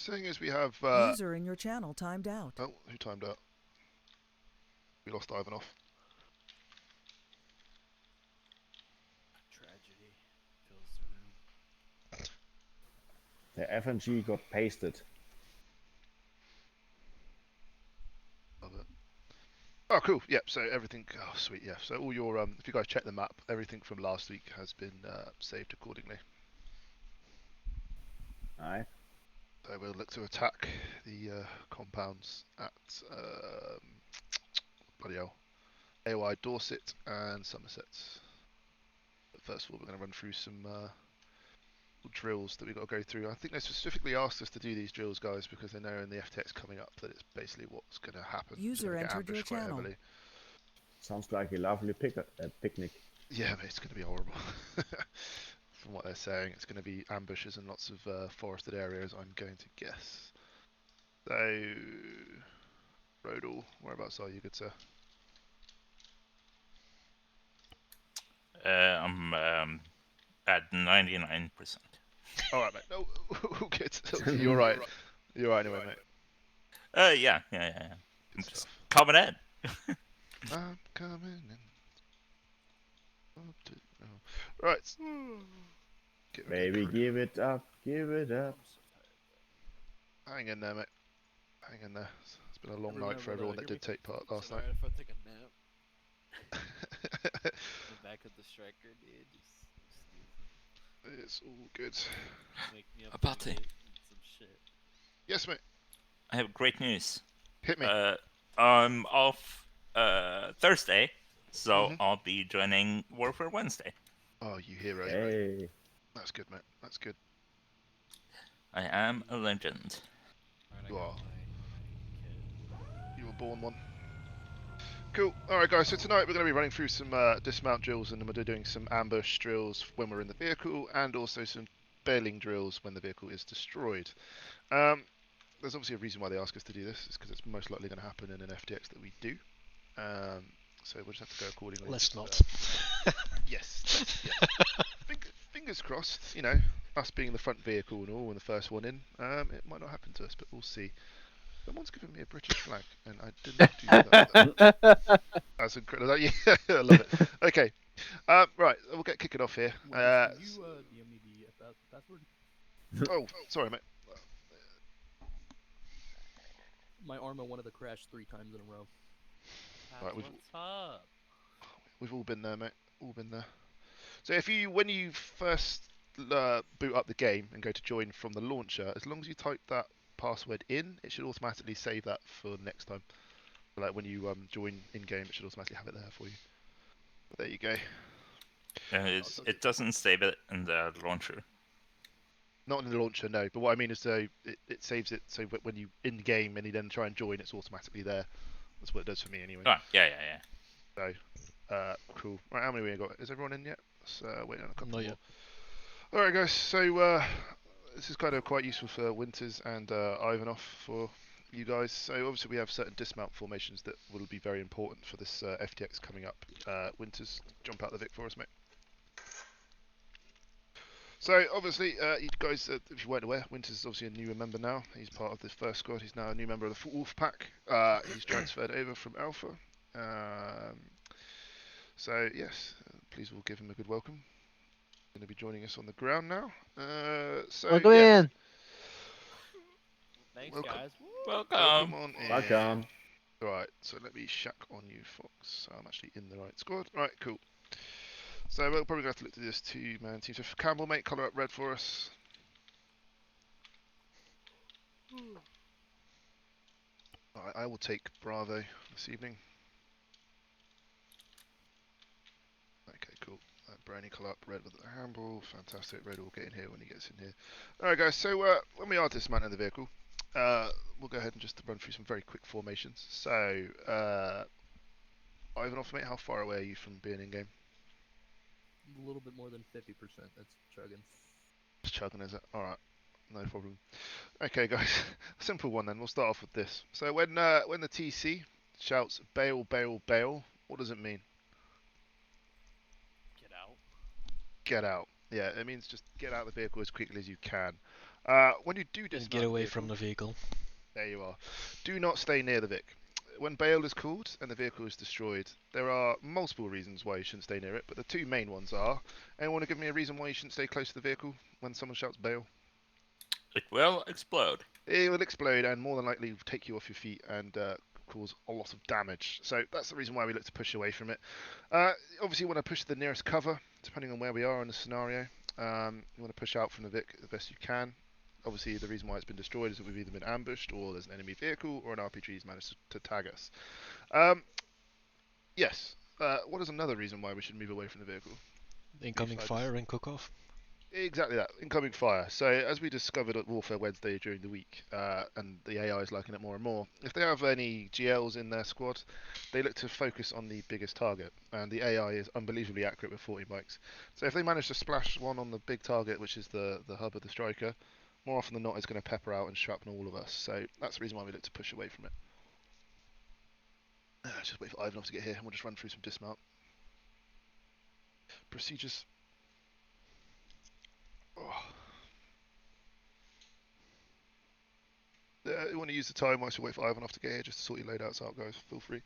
Seeing as we have... User in your channel timed out. Oh, who timed out? We lost Ivanov. Tragedy fills the room. The FNG got pasted. Love it. Oh, cool. Yep. So everything. Oh, sweet. Yeah. So all your if you guys check the map, everything from last week has been saved accordingly. Alright. So we'll look to attack the compounds at bloody hell, AOI Dorset and Somerset. But first of all, we're going to run through some drills that we've got to go through. I think they specifically asked us to do these drills, guys, because they know in the FTX coming up that it's basically what's going to happen. User entered your channel. Heavily. Sounds like a lovely picnic. Yeah, but it's going to be horrible. From what they're saying, it's going to be ambushes and lots of forested areas, I'm going to guess. So, Rodal, whereabouts are you, good sir? I'm at 99%. Alright, mate. No, good. You're right. You're right anyway, mate. Yeah. Good I'm just stuff. coming in. I'm coming in. Right. Baby, give it up, give it up. Hang in there, mate. Hang in there. It's been a long night for everyone that did take part last night. If I take a nap. The back of the striker, dude. It's all good. Wake me up Abate. some shit. Yes, mate. I have great news. Hit me. I'm off Thursday, so Mhm. I'll be joining Warfare Wednesday. Oh, you hero. Hey. That's good, mate. That's good. I am a legend. You are. You were born one. Cool. Alright, guys, so tonight we're going to be running through some dismount drills, and then we're doing some ambush drills when we're in the vehicle, and also some bailing drills when the vehicle is destroyed. There's obviously a reason why they ask us to do this, it's because it's most likely going to happen in an FTX that we do. So we'll just have to go accordingly. Let's not. Yes. Fingers crossed, you know, us being the front vehicle and all, and the first one in, it might not happen to us, but we'll see. Someone's given me a British flag, and I did not do that. That's incredible. Yeah, I love it. Okay, right, we'll get kicking off here. Can you DM me the password? Oh, sorry, mate. My Arma wanted to crash 3 times in a row. Right, What's up? We've all been there, mate. All been there. So when you first boot up the game and go to join from the launcher, as long as you type that password in, it should automatically save that for next time. Like when you join in game, it should automatically have it there for you. But there you go. It doesn't save it in the launcher. Not in the launcher, no. But what I mean is, so it saves it. So when you in game and you then try and join, it's automatically there. That's what it does for me anyway. Oh, yeah. So, cool. Right, how many we got? Is everyone in yet? Let's wait on a couple Not more. yet. All right, guys. So this is kind of quite useful for Winters and Ivanov for you guys. So obviously we have certain dismount formations that will be very important for this FTX coming up. Winters, jump out the Vic for us, mate. So obviously, you guys, if you weren't aware, Winters is obviously a newer member now. He's part of the first squad. He's now a new member of the Wolf Pack. He's transferred over from Alpha. So yes, please we'll give him a good welcome. Going to be joining us on the ground now. So Welcome yeah. in. Thanks, Welcome. guys. Welcome on in. Welcome. Right, so let me shack on you, Fox. I'm actually in the right squad. Right, cool. So we're probably going to have to look to this 2-man team. So for Campbell, mate, colour up red for us. Alright, I will take Bravo this evening. Okay, cool. Brownie colour up red with the handball. Fantastic. Red will get in here when he gets in here. Alright, guys, so when we are dismantling the vehicle, we'll go ahead and just run through some very quick formations. So, Ivanov, mate, how far away are you from being in game? A little bit more than 50%. That's chugging. It's chugging, is it? Alright, no problem. Okay, guys, simple one then. We'll start off with this. So when the TC shouts bail, bail, bail, what does it mean? Get out. Get out. Yeah, it means just get out of the vehicle as quickly as you can. When you do dismount And get away the from the vehicle, vehicle. there you are. Do not stay near the Vic. When bail is called and the vehicle is destroyed, there are multiple reasons why you shouldn't stay near it, but the two main ones are: anyone want to give me a reason why you shouldn't stay close to the vehicle when someone shouts bail? It will explode. It will explode and more than likely take you off your feet and cause a lot of damage. So that's the reason why we look to push away from it. Obviously, you want to push the nearest cover, depending on where we are in the scenario. You want to push out from the Vic the best you can. Obviously, the reason why it's been destroyed is that we've either been ambushed, or there's an enemy vehicle, or an RPG's managed to tag us. Yes. What is another reason why we should move away from the vehicle? Incoming fire and cook off. Exactly that, incoming fire. So as we discovered at Warfare Wednesday during the week, and the AI is liking it more and more, if they have any GLs in their squad, they look to focus on the biggest target, and the AI is unbelievably accurate with 40 mics. So if they manage to splash one on the big target, which is the hub of the striker, more often than not it's going to pepper out and shrapnel all of us. So that's the reason why we look to push away from it. Just wait for Ivanov to get here and we'll just run through some dismount procedures. Oh. You want to use the time whilst you wait for Ivanov to get here just to sort your loadouts out, guys. Feel free.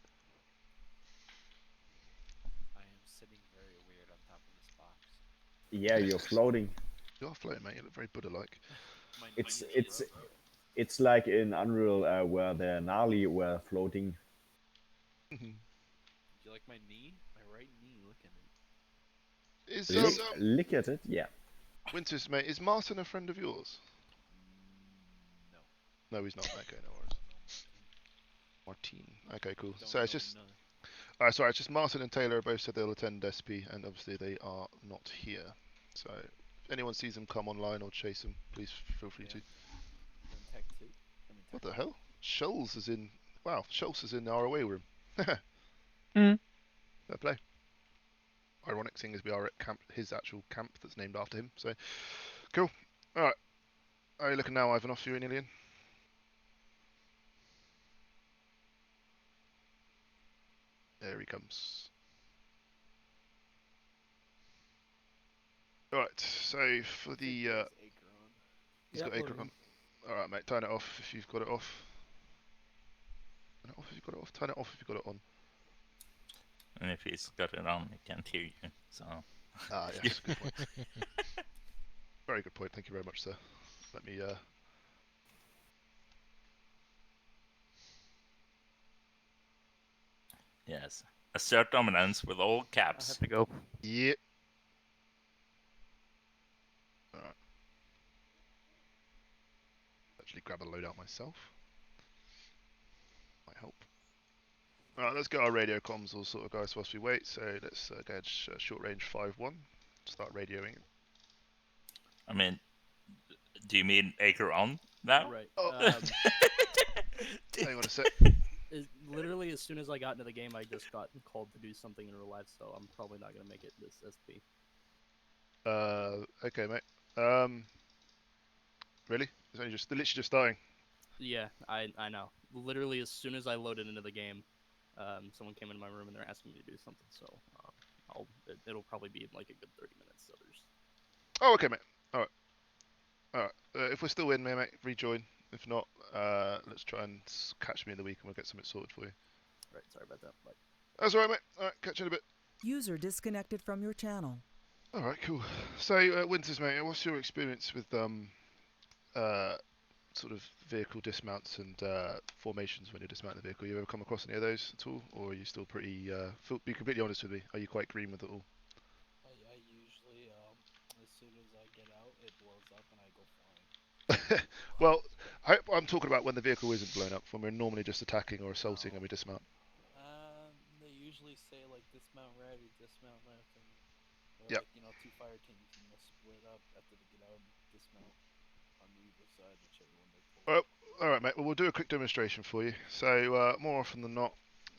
I am sitting very weird on top of this box. Yeah, you're floating. You are floating, mate. You look very Buddha-like. My It's knee it's broke. it's like in Unreal where the Gnarly were floating. Do you like my knee? My right knee. Look at it. Is Look at it. Yeah. Winters, mate, is Martin a friend of yours? No. No, he's not. Okay, no worries. Martin. Okay, cool. Don't So it's know just none. sorry, it's just Martin and Taylor both said they'll attend SP, and obviously they are not here. So if anyone sees them come online or chase them, please feel free to. Then tech 2. I mean, What tech the hell? Scholes is in. Wow, Scholes is in our away room. Hmm. Fair play. Ironic, seeing as we are at camp, his actual camp that's named after him. So cool. All right. How are you looking now, Ivanov? You in, Ilian? There he comes. All right. So for the he's got Acre on. All right, mate. Turn it off if you've got it off. Turn it off if you've got it off. Turn it off if you've got it on. And if he's got it on, he can't hear you. So. Ah, yes. Good point. Very good point. Thank you very much, sir. Let me. Yes. Assert dominance with all caps. I have to go. Yep. All right. Actually, grab a loadout myself. Might help. All right, let's get our radio comms all sort of guys whilst we wait. So let's get short range 5-1. Start radioing. I mean, do you mean Acre on now? Right. Oh. Hang on a sec. Literally, as soon as I got into the game, I just got called to do something in real life, so I'm probably not gonna make it this SP. Okay, mate. Really? It's only just literally just starting. Yeah, I know. Literally, as soon as I loaded into the game, someone came into my room and they're asking me to do something. So it'll probably be like a good 30 minutes. So there's. Oh, okay, mate. All right. All right. If we're still in, mate, rejoin. If not, let's try and catch me in the week and we'll get something sorted for you. Right. Sorry about that. Bye. That's all right, mate. All right. Catch you in a bit. User disconnected from your channel. All right. Cool. So, Winters, mate, what's your experience with sort of vehicle dismounts and formations when you're dismounting the vehicle? You ever come across any of those at all, or are you still pretty? Be completely honest with me. Are you quite green with it all? I usually, as soon as I get out, it blows up and I go flying. Well, I'm talking about when the vehicle isn't blown up, when we're normally just attacking or assaulting and we dismount. They usually say like dismount right or dismount left, or Yep. like two fire teams split up after they get out and dismount on either side, whichever one they pull. Oh, all right, mate. Well, we'll do a quick demonstration for you. So more often than not,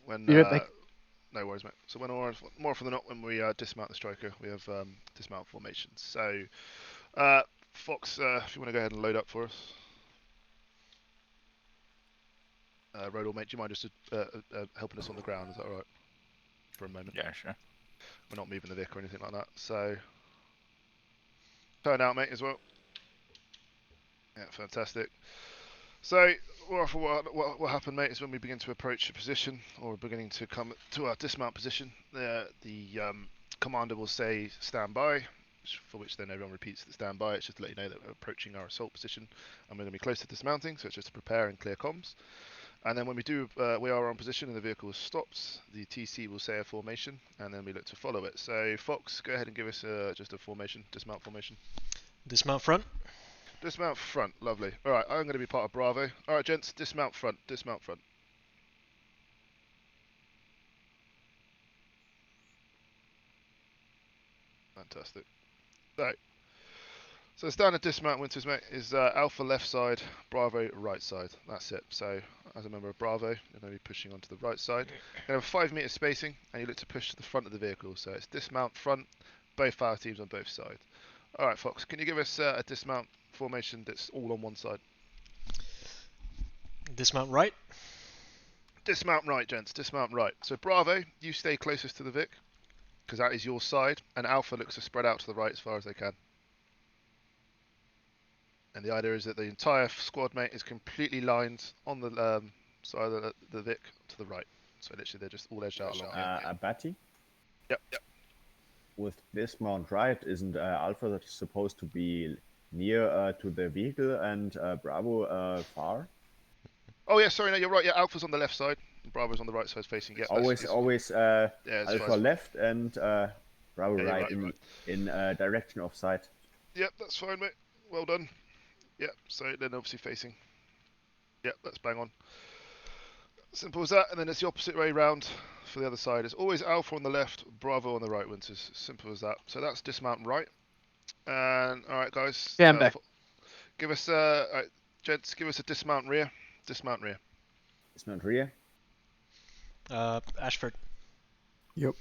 when no worries, mate. So more often than not, when we dismount the striker, we have dismount formations. So Fox, if you want to go ahead and load up for us. Rodal, mate, do you mind just helping us on the ground? Is that all right? For a moment. Yeah, sure. We're not moving the Vic or anything like that. So turn out, mate, as well. Yeah, fantastic. So, what happened, mate, is when we begin to approach a position, or we're beginning to come to our dismount position, the commander will say stand by, for which then everyone repeats the stand by. It's just to let you know that we're approaching our assault position and we're going to be close to dismounting, so it's just to prepare and clear comms. And then when we are on position and the vehicle stops, the TC will say a formation, and then we look to follow it. So, Fox, go ahead and give us just a formation, dismount formation. Dismount front. Dismount front, lovely. Alright, I'm going to be part of Bravo. Alright, gents, dismount front, dismount front. Fantastic. So the standard dismount, Winters, mate, is Alpha left side, Bravo right side. That's it. So as a member of Bravo, you're going to be pushing onto the right side. You have a 5 meter spacing, and you look to push to the front of the vehicle. So it's dismount front, both fire teams on both sides. All right, Fox, can you give us a dismount formation that's all on one side? Dismount right. Dismount right, gents. Dismount right. So Bravo, you stay closest to the Vic, because that is your side, and Alpha looks to spread out to the right as far as they can. And the idea is that the entire squad mate is completely lined on the side of the Vic to the right. So literally they're just all edged out along here. Abati? Yep. With dismount right, isn't Alpha supposed to be near to the vehicle and Bravo far? Oh yeah, sorry, no, you're right. Yeah, Alpha's on the left side, and Bravo's on the right side facing. Yeah, always yeah, Alpha fine. left and Bravo Yeah, right right. in direction of sight. Yep, that's fine, mate. Well done. Yep, so then obviously facing. Yep, that's bang on. Simple as that, and then it's the opposite way round for the other side. It's always Alpha on the left, Bravo on the right, Winters. Simple as that. So that's dismount right. And alright guys. Stand back. Give us alright, gents, give us a dismount rear. Dismount rear. Dismount rear. Ashford. Yep.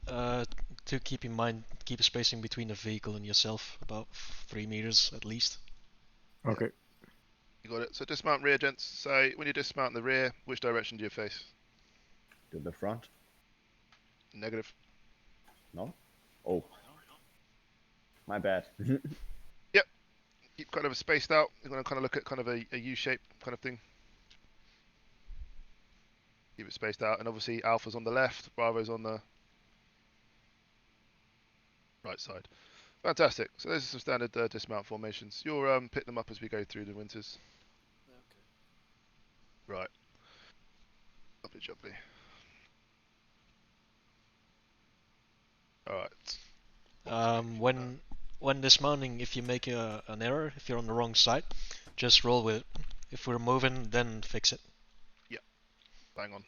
To keep in mind, keep a spacing between the vehicle and yourself, about 3 meters at least. Okay. You got it. So dismount rear, gents. So when you dismount in the rear, which direction do you face? To the front. Negative. No? Oh. My bad. Yep. Keep kind of spaced out. You're going to kind of look at kind of a U-shape kind of thing. Keep it spaced out. And obviously Alpha's on the left, Bravo's on the right side. Fantastic. So those are some standard dismount formations. You'll pick them up as we go through the Winters. Okay. Right. Lovely jubbly. Alright. When dismounting, if you make an error, if you're on the wrong side, just roll with it. If we're moving, then fix it. Yep. Bang on.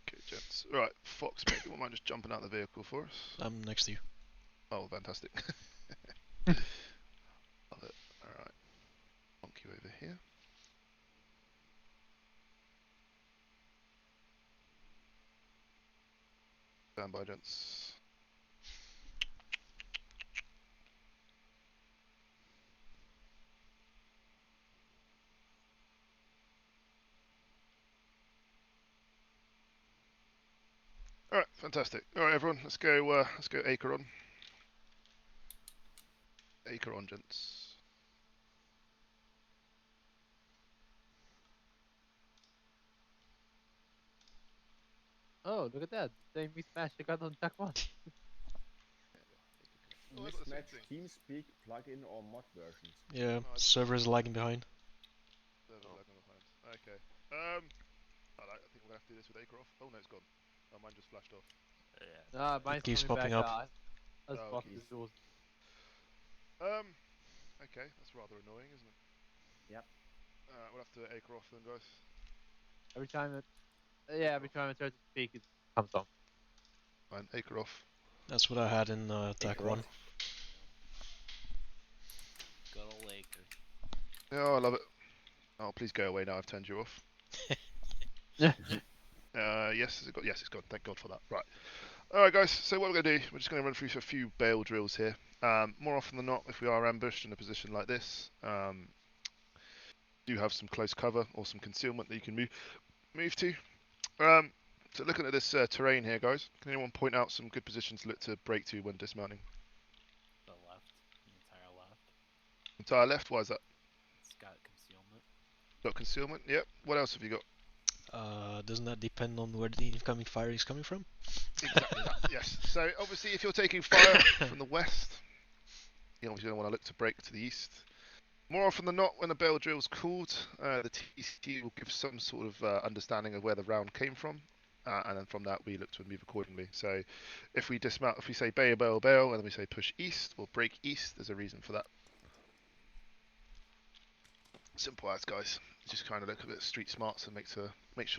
Okay, gents. Right, Fox, mate, you wouldn't mind just jumping out of the vehicle for us? I'm next to you. Oh, fantastic. Love it. Alright. Bonk you over here. Stand by, gents. Alright, fantastic. Alright, everyone, let's go Acre on. Acre on, gents. Oh, look at that. Same mismatch I got on Jack 1. Oh, I got the same Mismatch thing. TeamSpeak plugin or mod versions. Yeah, No, server is lagging behind. Server's lagging behind. Okay. I think we're gonna have to do this with Acre off. Oh no, it's gone. Oh, mine just flashed off. Yeah. Nah, mine's keeps coming popping back. up. Let's Oh, fuck okay. this doors. Okay, that's rather annoying, isn't it? Yep. We'll have to Acre off then, guys. Every time every time I try to speak, it comes on. Fine, Acre off. That's what I had in TAC Acre 1. off. Good old Acre. Yeah, I love it. Oh, please go away now. I've turned you off. Yeah. Yes, yes, it's gone. Thank God for that. Right. All right, guys. So what we're going to do, we're just going to run through a few bail drills here. More often than not, if we are ambushed in a position like this, do have some close cover or some concealment that you can move to. So looking at this terrain here, guys, can anyone point out some good positions to look to break to when dismounting? The left. The entire left. To our left, why is that? It's got concealment. Got concealment, yep. What else have you got? Doesn't that depend on where the incoming fire is coming from? Exactly that, yes. So obviously if you're taking fire from the west, you're obviously going to want to look to break to the east. More often than not, when a bale drill's called, the TC will give some sort of understanding of where the round came from, and then from that we look to move accordingly. So if we dismount, if we say bale, bale, bale, and then we say push east or break east, there's a reason for that. Simple as, guys. Just kind of look a bit street smarts and make sure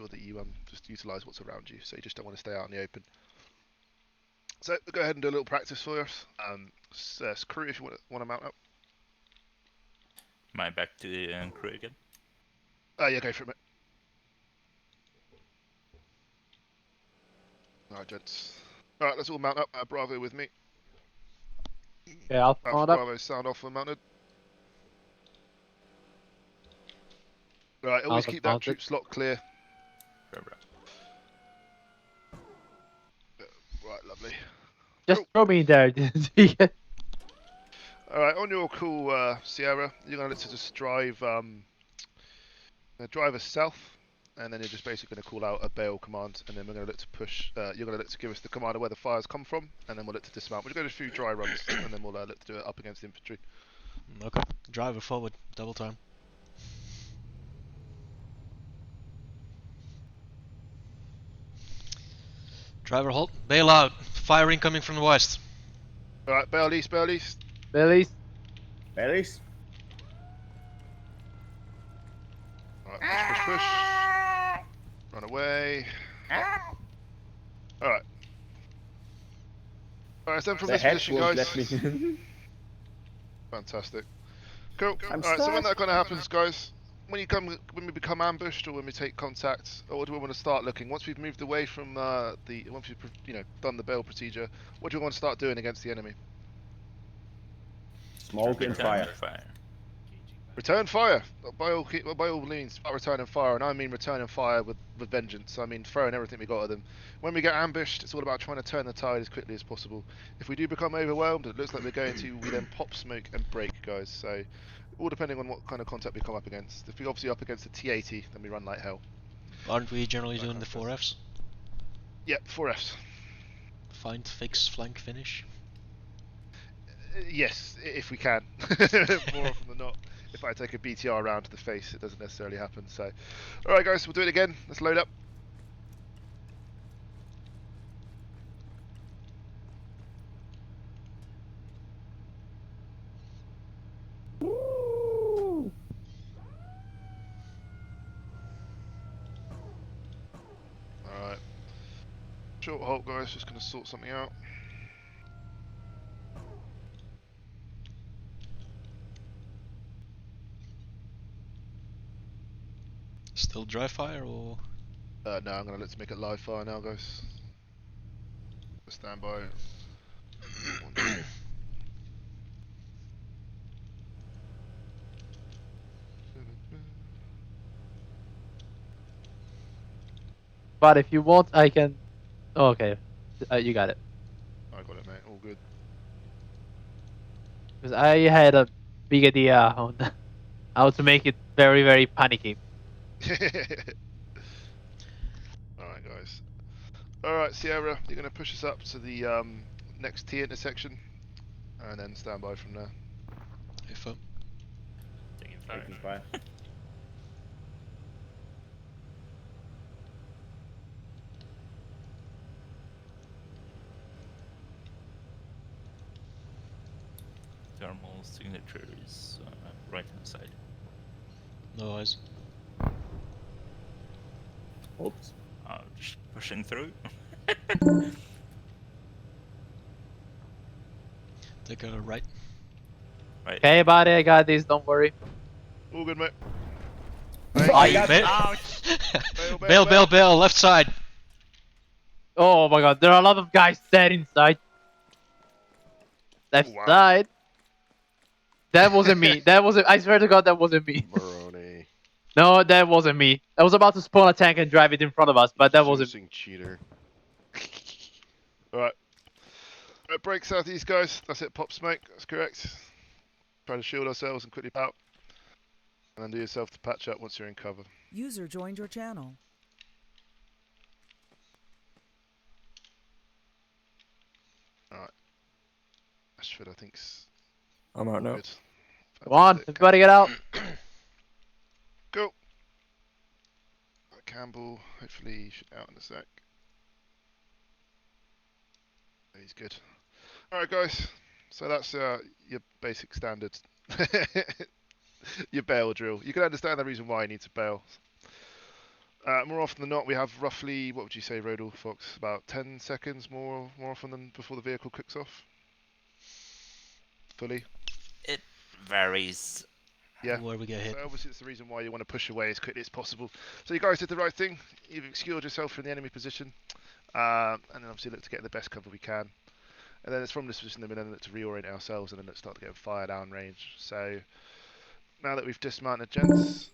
that you just utilize what's around you. So you just don't want to stay out in the open. So we'll go ahead and do a little practice for us. Crew, if you want to mount up. Am I back to the crew again? Yeah, go for it, mate. Alright, gents. Alright, let's all mount up. Bravo with me. Okay, I'll Alpha mount up. Bravo, sound off and mounted. Right, always keep that Mounted. troop slot clear. Bro. Right, lovely. Just Cool. throw me in there. Alright, on your call, Sierra, you're going to just drive us south, and then you're just basically going to call out a bail command, and then we're going to look to push. You're going to look to give us the command of where the fires come from, and then we'll look to dismount. We'll go to a few dry runs, and then we'll look to do it up against the infantry. Okay. Driver forward, double time. Driver halt. Bailout. Fire incoming from the west. Alright, bail east, bail east. Billy's. Bellies? Alright, push. Run away. Alright. Alright, then from The this head position, won't guys. let me in. Fantastic. Cool. I'm Alright, so when stuck. that kind of happens, guys, when we become ambushed or when we take contact, or do we want to start looking? Once we've moved away from once we've done the bail procedure, what do we want to start doing against the enemy? Smoke and fire. Return fire. By all means, start returning fire, and I mean returning fire with vengeance. I mean throwing everything we got at them. When we get ambushed, it's all about trying to turn the tide as quickly as possible. If we do become overwhelmed, it looks like we're going to, we then pop smoke and break, guys. So, all depending on what kind of contact we come up against. If we're obviously up against a T80, then we run like hell. Aren't we generally doing the 4Fs? Yep, 4Fs. Find, fix, flank, finish. Yes, if we can. More often than not. If I take a BTR around to the face, it doesn't necessarily happen. So, alright guys, we'll do it again. Let's load up. Alright. Short halt guys, just going to sort something out. Still dry fire or? No, I'm going to let's make it live fire now guys. Stand by. But if you want, I can. Oh, okay, you got it. I got it, mate. All good. Because I had a big idea on how to make it very, very panicky. Alright, guys. Alright, Sierra, you're going to push us up to the next T intersection, and then stand by from there. Info. Taking fire. Taking fire. Thermal signature is right hand side. No eyes. Oops. Just pushing through. Take a right. Right. Okay, buddy, I got this. Don't worry. All good, mate. I got Bail, left side. Oh my God, there are a lot of guys dead inside. Left Wow. side. That wasn't me. That wasn't. I swear to God, that wasn't me. Moroni. No, that wasn't me. I was about to spawn a tank and drive it in front of us, but that wasn't. Using cheater. Alright. Break southeast, guys. That's it, pop smoke. That's correct. Try to shield ourselves and quickly out. And then do yourself to patch up once you're in cover. User joined your channel. Alright. Ashford, I think's I'm out now. good. Come on, Fantastic. everybody get out. Go. Campbell, hopefully he should out in a sec. He's good. Alright guys, so that's your basic standard your bail drill. You can understand the reason why you need to bail. More often than not, we have roughly, what would you say, Rodal, Fox, about 10 seconds more often than before the vehicle kicks off? Fully? It varies. Yeah. Where we get hit. So obviously it's the reason why you want to push away as quickly as possible. So you guys did the right thing. You've obscured yourself from the enemy position. And then obviously look to get the best cover we can. And then it's from this position that we then look to reorient ourselves and then let's start to get fire down range. So now that we've dismounted, gents,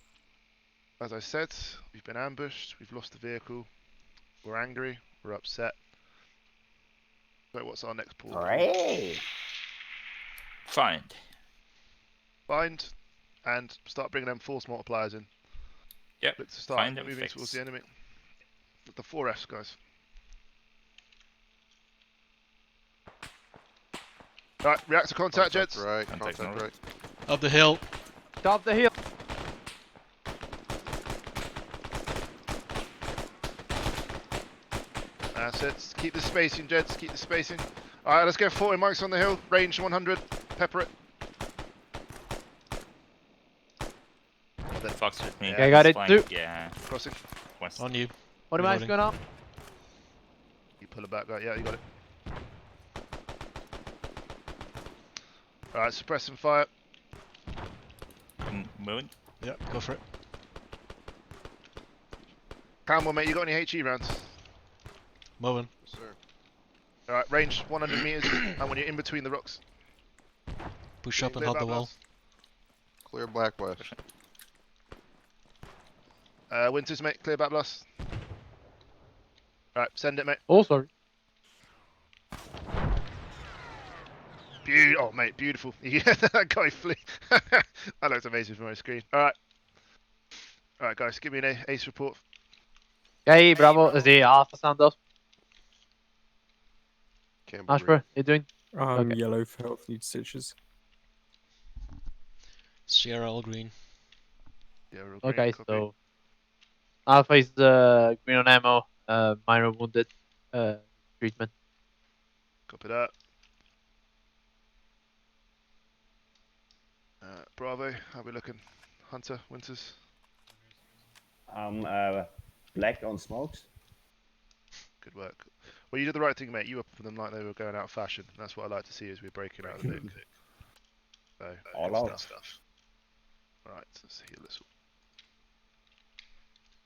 as I said, we've been ambushed, we've lost the vehicle, we're angry, we're upset. So what's our next port? Hooray! Find. Find and start bringing them force multipliers in. Yep. Look to start Find and moving fix. towards the enemy. With the 4Fs, guys. Right, react to contact, gents. Right, Contact contact north. right. Up the hill. Top the hill. That's it. Keep the spacing, gents. Keep the spacing. Alright, let's get 40 mics on the hill. Range 100. Pepper it. That Fox with me. Yeah, I got it Flank, too. Yeah. Crossing. West. On you. What am I Reloading. going up? You pull it back. Right, yeah, you got it. Alright, suppress some fire. Moving. Yeah, go for it. Campbell, mate, you got any HE rounds? Moving. Yes, sir. Alright, range 100 meters. And when you're in between the rocks. Push up and Clear hold back the wall. blast. Clear black west. Winters, mate, clear back blast. Alright, send it, mate. Oh, sorry. Oh, mate, beautiful. Yeah, that guy flew. That looks amazing from my screen. Alright. Alright, guys, give me an ace report. Hey, Bravo. Is the Alpha stand up? Campbell Ashbro, read. you doing? Okay. Yellow for health need stitches. Sierra all green. Yeah, real green, Okay, copy. so Alpha is green on ammo, minor wounded, treatment. Copy that. Bravo, how we looking? Hunter, Winters? Black on smokes. Good work. Well, you did the right thing, mate. You up for them like they were going out of fashion. That's what I like to see as we're breaking out of the book. So, All good out. stuff. Right, let's heal this.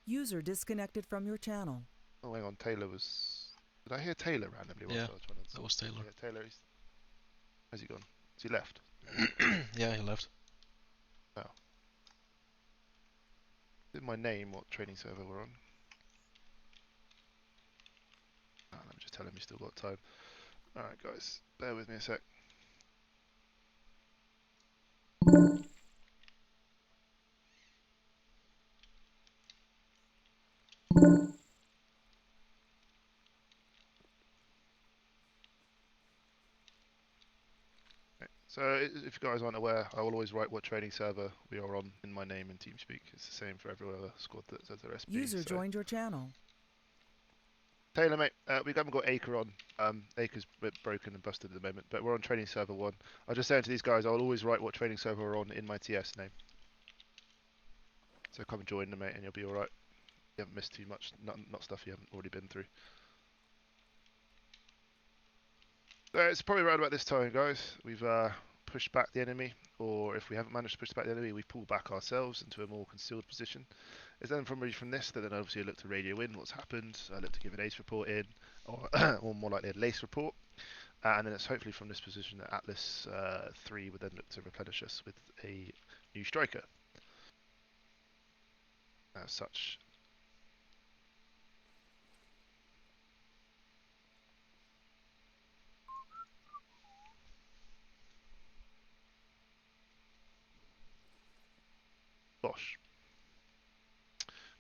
User disconnected from your channel. Oh, hang on. Taylor was. Did I hear Taylor randomly? Yeah, I was trying to... that was Taylor. Yeah, Taylor. Has he gone? Has he left? Yeah, he left. In my name, what training server we're on? Let me just tell him he's still got time. Alright, guys, bear with me a sec. Okay, so, if you guys aren't aware, I will always write what training server we are on in my name in TeamSpeak. It's the same for every other squad that says their SB. User so. joined your channel. Taylor, mate, we haven't got Acre on. Acre's a bit broken and busted at the moment, but we're on training server 1. I'll just say to these guys, I'll always write what training server we're on in my TS name. So come and join them, mate, and you'll be alright. You haven't missed too much, not stuff you haven't already been through. So it's probably around about this time, guys. We've pushed back the enemy, or if we haven't managed to push back the enemy, we pull back ourselves into a more concealed position. It's then from this that then obviously I look to radio in what's happened. I look to give an ace report in, or, or more likely a lace report. And then it's hopefully from this position that Atlas 3 would then look to replenish us with a new striker. As such. Bosh.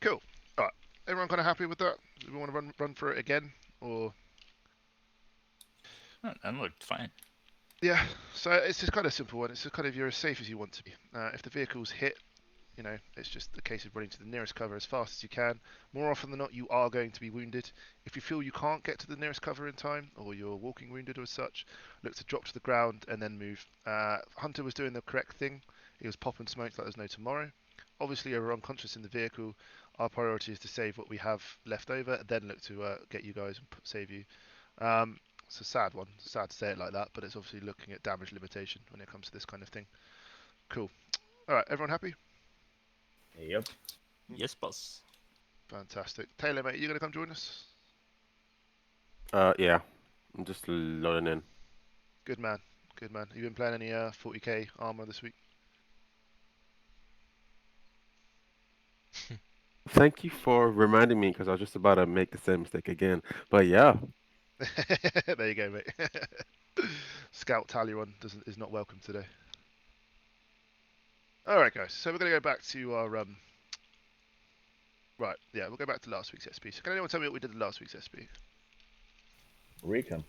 Cool. All right. Everyone kind of happy with that? Do we want to run through it again, or? That looked fine. Yeah. So it's just kind of simple one. It's just kind of you're as safe as you want to be. If the vehicle's hit, you know, it's just a case of running to the nearest cover as fast as you can. More often than not, you are going to be wounded. If you feel you can't get to the nearest cover in time, or you're walking wounded or such, look to drop to the ground and then move. Hunter was doing the correct thing. He was popping smokes like there's no tomorrow. Obviously, you're unconscious in the vehicle. Our priority is to save what we have left over, then look to get you guys and save you. It's a sad one. It's sad to say it like that, but it's obviously looking at damage limitation when it comes to this kind of thing. Cool. All right, everyone happy? Yep. Yes, boss. Fantastic. Taylor, mate, you going to come join us? Yeah. I'm just loading in. Good man. Good man. You been playing any 40k Arma this week? Thank you for reminding me because I was just about to make the same mistake again. But yeah, There you go, mate. Scout Talleyrand is not welcome today. All right, guys. So we're going to go back to our right. Yeah, we'll go back to last week's SP. So can anyone tell me what we did in last week's SP? Recon.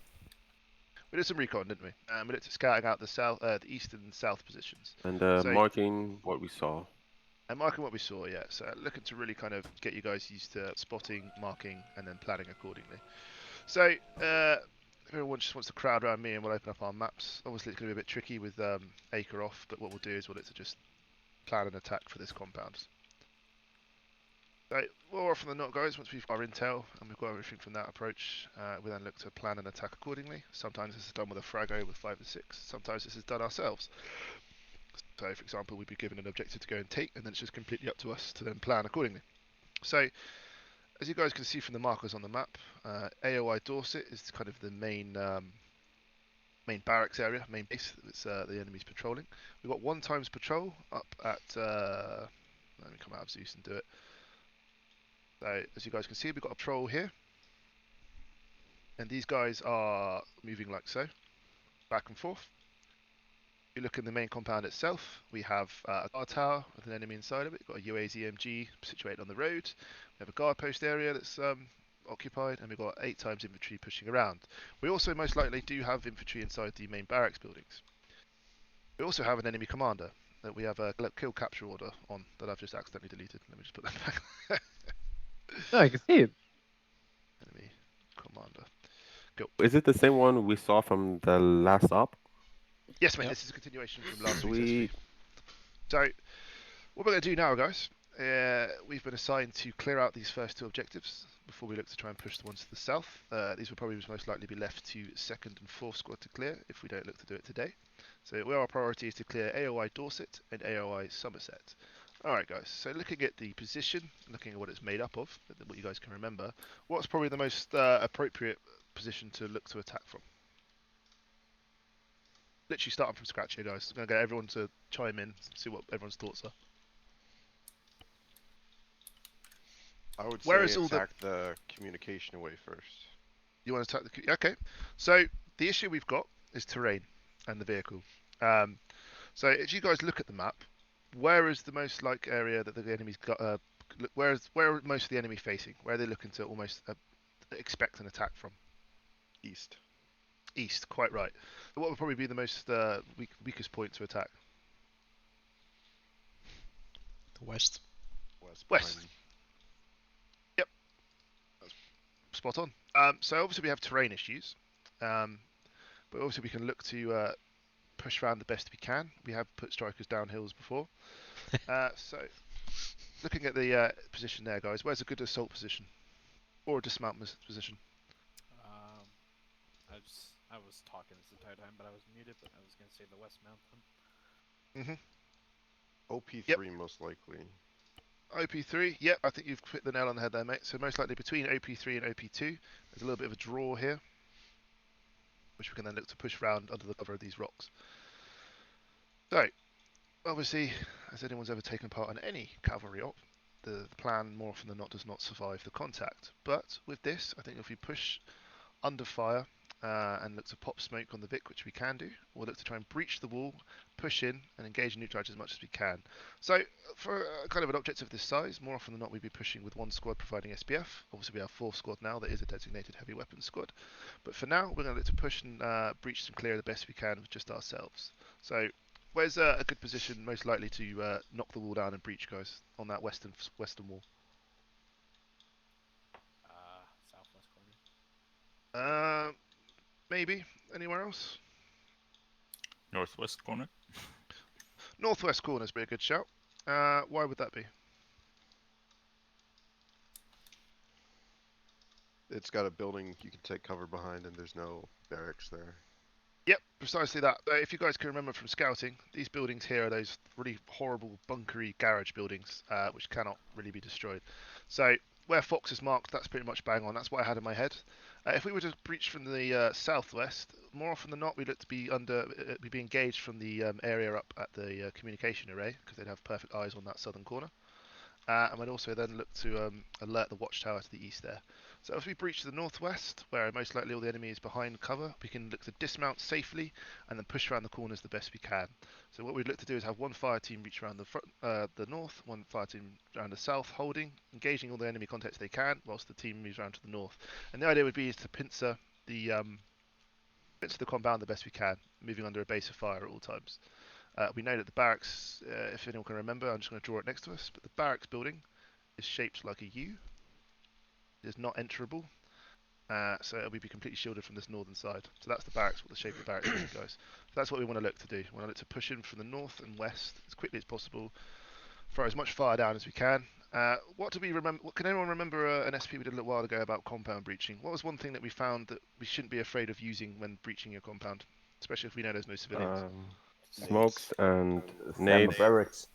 We did some recon, didn't we? We looked at scouting out the the east and south positions. and So marking what we saw. and marking what we saw, yeah. So looking to really kind of get you guys used to spotting, marking, and then planning accordingly. So everyone just wants to crowd around me, and we'll open up our maps. Obviously, it's going to be a bit tricky with Acre off, but what we'll do is we'll look to just plan an attack for this compound. So more often than not, guys, once we've got our intel and we've got everything from that approach, we then look to plan an attack accordingly. Sometimes this is done with a frago with 5 and 6. Sometimes this is done ourselves. So, for example, we'd be given an objective to go and take, and then it's just completely up to us to then plan accordingly. So, as you guys can see from the markers on the map, AOI Dorset is kind of the main main barracks area, main base that the enemy's patrolling. We've got 1 times patrol up at. Let me come out of Zeus and do it. So, as you guys can see, we've got a patrol here, and these guys are moving like so, back and forth. If you look in the main compound itself, we have a guard tower with an enemy inside of it. We've got a UAZ MG situated on the road. We have a guard post area that's occupied, and we've got 8 times infantry pushing around. We also most likely do have infantry inside the main barracks buildings. We also have an enemy commander that we have a kill capture order on that I've just accidentally deleted. Let me just put that back. No, I can see it. Enemy commander. Cool. Is it the same one we saw from the last op? Yes, mate. Yep. This is a continuation from last Sweet. week's SP. So, what we're going to do now, guys, we've been assigned to clear out these first 2 objectives before we look to try and push the ones to the south. These will probably most likely be left to 2nd and 4th squad to clear if we don't look to do it today. So, our priority is to clear AOI Dorset and AOI Somerset. Alright, guys, so looking at the position, looking at what it's made up of, what you guys can remember, what's probably the most appropriate position to look to attack from? Literally starting from scratch here, guys. I'm going to get everyone to chime in, see what everyone's thoughts are. I would Where say is all the- attack the communication away first. You want to attack the... Okay. So, the issue we've got is terrain and the vehicle. So, if you guys look at the map, where is the most like area that the enemy's got... where are most of the enemy facing? Where are they looking to almost expect an attack from? East. East, quite right. What would probably be the most weakest point to attack? The west. West. West. behind- Yep. That's spot on. So obviously we have terrain issues, but obviously we can look to push around the best we can. We have put strikers down hills before. So looking at the position there, guys, where's a good assault position or a dismount position? I was talking this entire time, but I was muted. But I was gonna say the West Mountain. OP3 most likely. OP3, yep, I think you've hit the nail on the head there, mate. So most likely between OP3 and OP2, there's a little bit of a draw here, which we can then look to push round under the cover of these rocks. So, obviously, as anyone's ever taken part in any cavalry op, the plan more often than not does not survive the contact. But with this, I think if we push under fire, and look to pop smoke on the Vic, which we can do, or look to try and breach the wall, push in, and engage and neutralize as much as we can. So, for kind of an objective this size, more often than not, we'd be pushing with one squad providing SPF. Obviously, we have 4th squad now that is a designated heavy weapons squad. But for now, we're going to look to push and breach and clear the best we can with just ourselves. So, where's a good position most likely to knock the wall down and breach, guys, on that western wall? Southwest corner. Maybe anywhere else. Northwest corner. Northwest corner's be a good shout. Why would that be? It's got a building you can take cover behind, and there's no barracks there. Yep, precisely that. If you guys can remember from scouting, these buildings here are those really horrible bunkery garage buildings, which cannot really be destroyed. So where Fox is marked, that's pretty much bang on. That's what I had in my head. If we were to breach from the southwest, more often than not, we'd look to be we'd be engaged from the area up at the communication array, because they'd have perfect eyes on that southern corner. And we'd also then look to alert the watchtower to the east there. So if we breach to the northwest, where most likely all the enemy is behind cover, we can look to dismount safely and then push around the corners the best we can. So what we'd look to do is have one fire team reach around the front, the north, one fire team around the south, holding, engaging all the enemy contacts they can, whilst the team moves around to the north. And the idea would be is to pincer the compound the best we can, moving under a base of fire at all times. We know that the barracks, if anyone can remember, I'm just going to draw it next to us, but the barracks building is shaped like a U. It is not enterable, so it'll be completely shielded from this northern side. So that's the barracks, what the shape of the barracks is, guys. So that's what we want to look to do. We want to look to push in from the north and west as quickly as possible, throw as much fire down as we can. What do we remember? Can anyone remember an SP we did a little while ago about compound breaching? What was one thing that we found that we shouldn't be afraid of using when breaching your compound, especially if we know there's no civilians? Smokes and Thermal nades. barracks.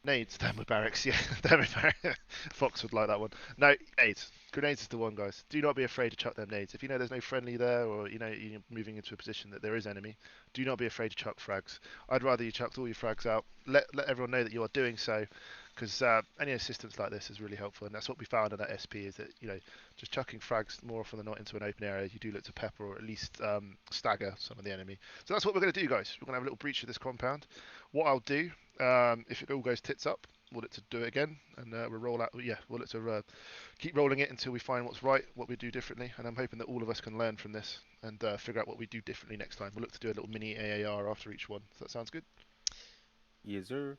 Nades, thermal barracks, yeah. Thermal barracks. Fox would like that one. No, nades. Grenades is the one, guys. Do not be afraid to chuck them nades. If you know there's no friendly there, or you know you're moving into a position that there is enemy, do not be afraid to chuck frags. I'd rather you chucked all your frags out. Let everyone know that you are doing so, because any assistance like this is really helpful, and that's what we found in that SP. Is that just chucking frags more often than not into an open area, you do look to pepper or at least stagger some of the enemy. So that's what we're going to do, guys. We're going to have a little breach of this compound. What I'll do, if it all goes tits up, we'll look to do it again, and we'll roll out. Yeah, we'll look to keep rolling it until we find what's right, what we do differently, and I'm hoping that all of us can learn from this and figure out what we do differently next time. We'll look to do a little mini AAR after each one. Does that sounds good? Yes, sir.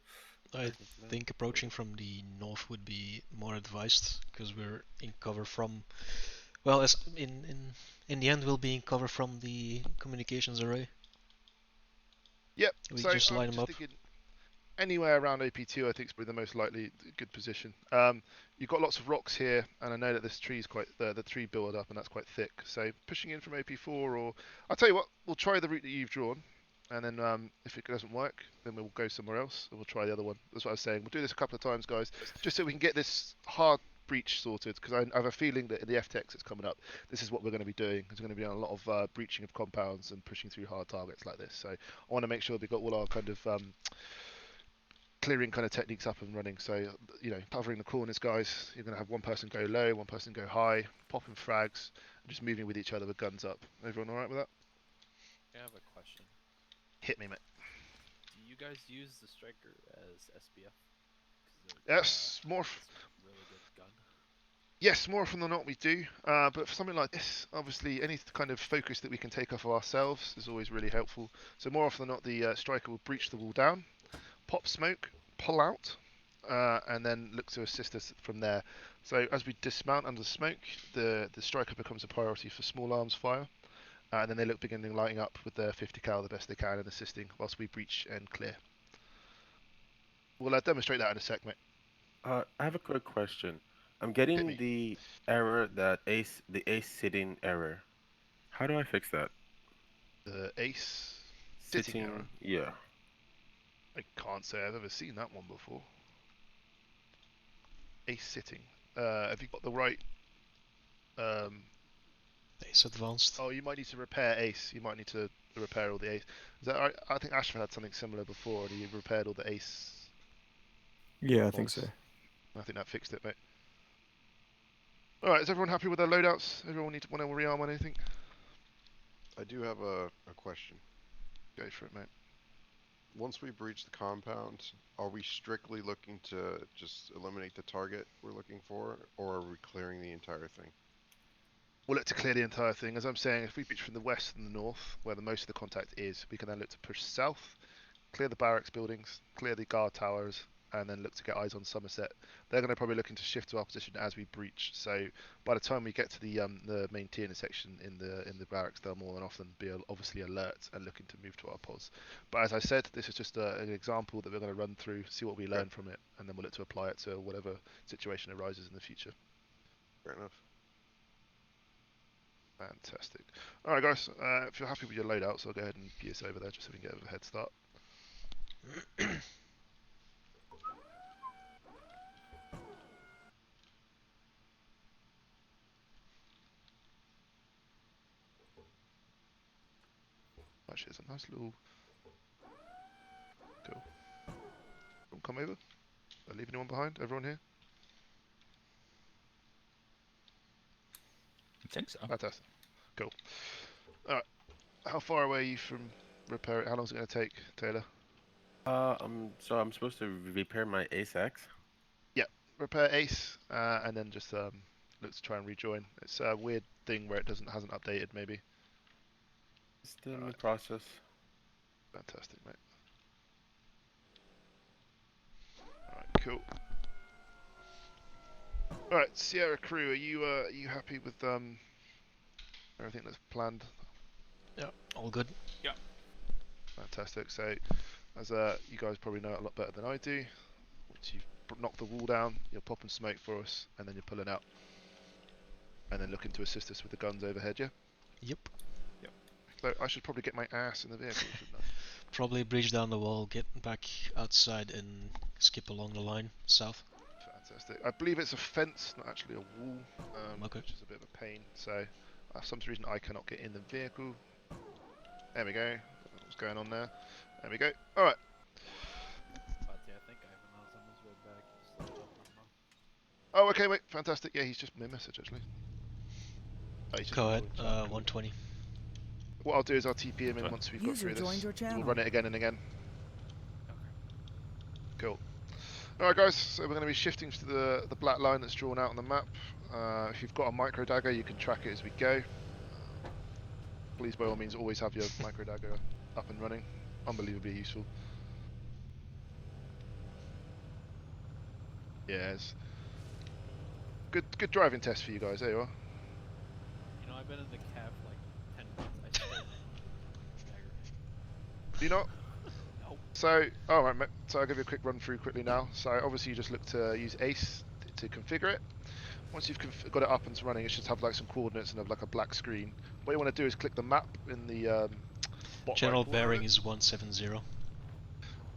I think approaching from the north would be more advised, because we're in cover from, well, as in the end we'll be in cover from the communications array. Yep. We So just I'm line them just up. thinking anywhere around OP2, I think is probably the most likely good position. You've got lots of rocks here, and I know that this tree is quite the tree build up, and that's quite thick. So pushing in from OP4, or I'll tell you what, we'll try the route that you've drawn, and then if it doesn't work, then we'll go somewhere else, and we'll try the other one. That's what I was saying. We'll do this a couple of times, guys, just so we can get this hard breach sorted, because I have a feeling that in the FTX that's coming up, this is what we're going to be doing. There's going to be a lot of breaching of compounds and pushing through hard targets like this. So I want to make sure we've got all our kind of clearing kind of techniques up and running. So covering the corners, guys. You're going to have one person go low, one person go high, popping frags, and just moving with each other with guns up. Everyone all right with that? I have a question. Hit me, mate. Do you guys use the striker as SBF? Yes, more. It's a really good gun. Yes, more often than not we do. But for something like this, obviously any kind of focus that we can take off of ourselves is always really helpful. So more often than not, the striker will breach the wall down, pop smoke, pull out, and then look to assist us from there. So as we dismount under smoke, the striker becomes a priority for small arms fire, and then they beginning lighting up with their 50 cal the best they can and assisting whilst we breach and clear. We'll demonstrate that in a sec, mate. I have a quick question. I'm Hit getting me. the error that the ace sitting error. How do I fix that? The ace sitting error. Yeah. I can't say I've ever seen that one before. Ace sitting. Have you got the right? Ace advanced. Oh, you might need to repair ace. You might need to repair all the ace. Is that right? I think Ashford had something similar before, and he repaired all the ace. Yeah, I think so. I think that fixed it, mate. All right, is everyone happy with their loadouts? Everyone want to rearm on anything? I do have a question. Go for it, mate. Once we breach the compound, are we strictly looking to just eliminate the target we're looking for, or are we clearing the entire thing? We'll look to clear the entire thing. As I'm saying, if we breach from the west and the north, where the most of the contact is, we can then look to push south, clear the barracks buildings, clear the guard towers, and then look to get eyes on Somerset. They're going to probably looking to shift to our position as we breach. So by the time we get to the main T intersection in the barracks, they'll more than often be obviously alert and looking to move to our pos. But as I said, this is just an example that we're going to run through, see what we learn from it, and then we'll look to apply it to whatever situation arises in the future. Fair enough. Fantastic. All right, guys. If you're happy with your loadouts, I'll go ahead and gear us over there just so we can get a head start. Actually, it's a nice little. Cool. Come over. Don't leave anyone behind. Everyone here. I think so. Fantastic. Cool. All right. How far away are you from repair it? How long is it going to take, Taylor? So I'm supposed to repair my Ace X. Yeah. Repair Ace, and then just look to try and rejoin. It's a weird thing where it hasn't updated. Maybe. Still in the process. Fantastic, mate. Alright, cool. Alright, Sierra crew, are you happy with everything that's planned? Yeah, all good. Yeah. Fantastic. So, as you guys probably know it a lot better than I do, once you've knocked the wall down, you're popping smoke for us, and then you're pulling out. And then looking to assist us with the guns overhead, yeah? Yep. So I should probably get my ass in the vehicle, shouldn't I? Probably breach down the wall, get back outside, and skip along the line south. Fantastic. I believe it's a fence, not actually a wall, Okay. which is a bit of a pain. So, for some reason I cannot get in the vehicle. There we go. What's going on there? There we go. All right. I think Ivan's on his way back. He's loaded up Arma. Oh, okay, wait. Fantastic. Yeah, he's just me a message actually. Oh, he's just Go ahead. recording, so cool. 120. What I'll do is I'll TP him in once we've got User through this. joined your We'll channel. run it again and again. Okay. Cool. Alright guys, so we're going to be shifting to the black line that's drawn out on the map. If you've got a micro dagger, you can track it as we go. Please by all means always have your micro dagger up and running. Unbelievably useful. Yes. Good driving test for you guys, there you are. You know, I've been in the cab for like 10 minutes. I still don't dagger. Do you not? Nope. So, alright mate, so I'll give you a quick run through quickly now. So obviously you just look to use Ace to configure it. Once you've got it up and running, it should have like some coordinates and have like a black screen. What you want to do is click the map in the bottom General right corner of bearing it. is 170.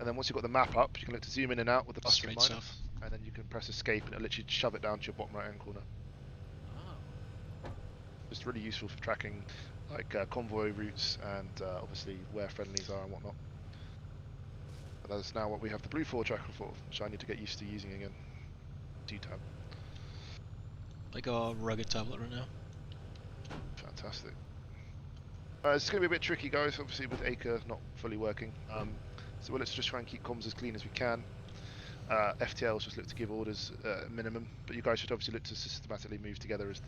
And then once you've got the map up, you can look to zoom in and out with the plus and Straight minus. south. And then you can press escape and it'll literally shove it down to your bottom right hand corner. Oh. Just really useful for tracking like convoy routes and obviously where friendlies are and whatnot. But that's now what we have the blue 4 tracker for, which I need to get used to using again. T-tab. Like a rugged tablet right now. Fantastic. It's going to be a bit tricky guys, obviously with Acre not fully working. So let's just try and keep comms as clean as we can. FTLs just look to give orders minimum, but you guys should obviously look to systematically move together as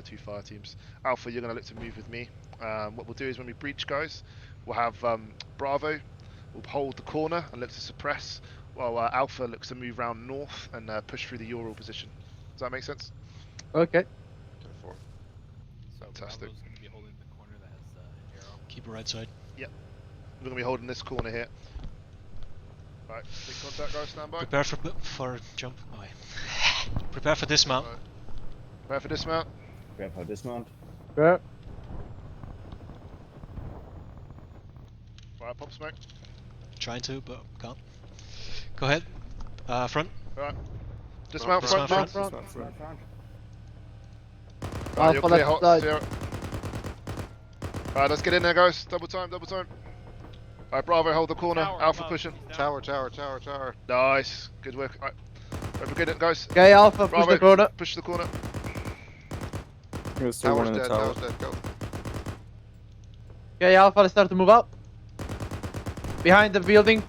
two fire teams. Alpha, you're going to look to move with me. What we'll do is when we breach guys, we'll have Bravo, we'll hold the corner and look to suppress, while Alpha looks to move around north and push through the Ural position. Does that make sense? Okay. So Fantastic. Bravo's gonna be holding the corner that has arrow. Keep it right side. Yep. We're going to be holding this corner here. Right, big contact guys, stand by. Prepare for jump. Oh, yeah. Prepare for dismount. Right. Prepare for dismount. Prepare for dismount. Yeah. Right, pop smoke. Trying to, but can't. Go ahead. Front. Right. Dismount front. Dismount Front. front. Front, front. Right, you're Alpha clear, left hold, side. Sierra. Alright, let's get in there guys. Double time, double time. Alright, Bravo, hold the corner. Tower Alpha above, pushing. he's down. Tower. Nice. Good work. Alright. Right, we're good guys. Okay, Alpha, push Bravo, the corner. push the corner. There's still one in the tower. Tower's dead, go. Okay, Alpha, let's start to move up. Behind the building.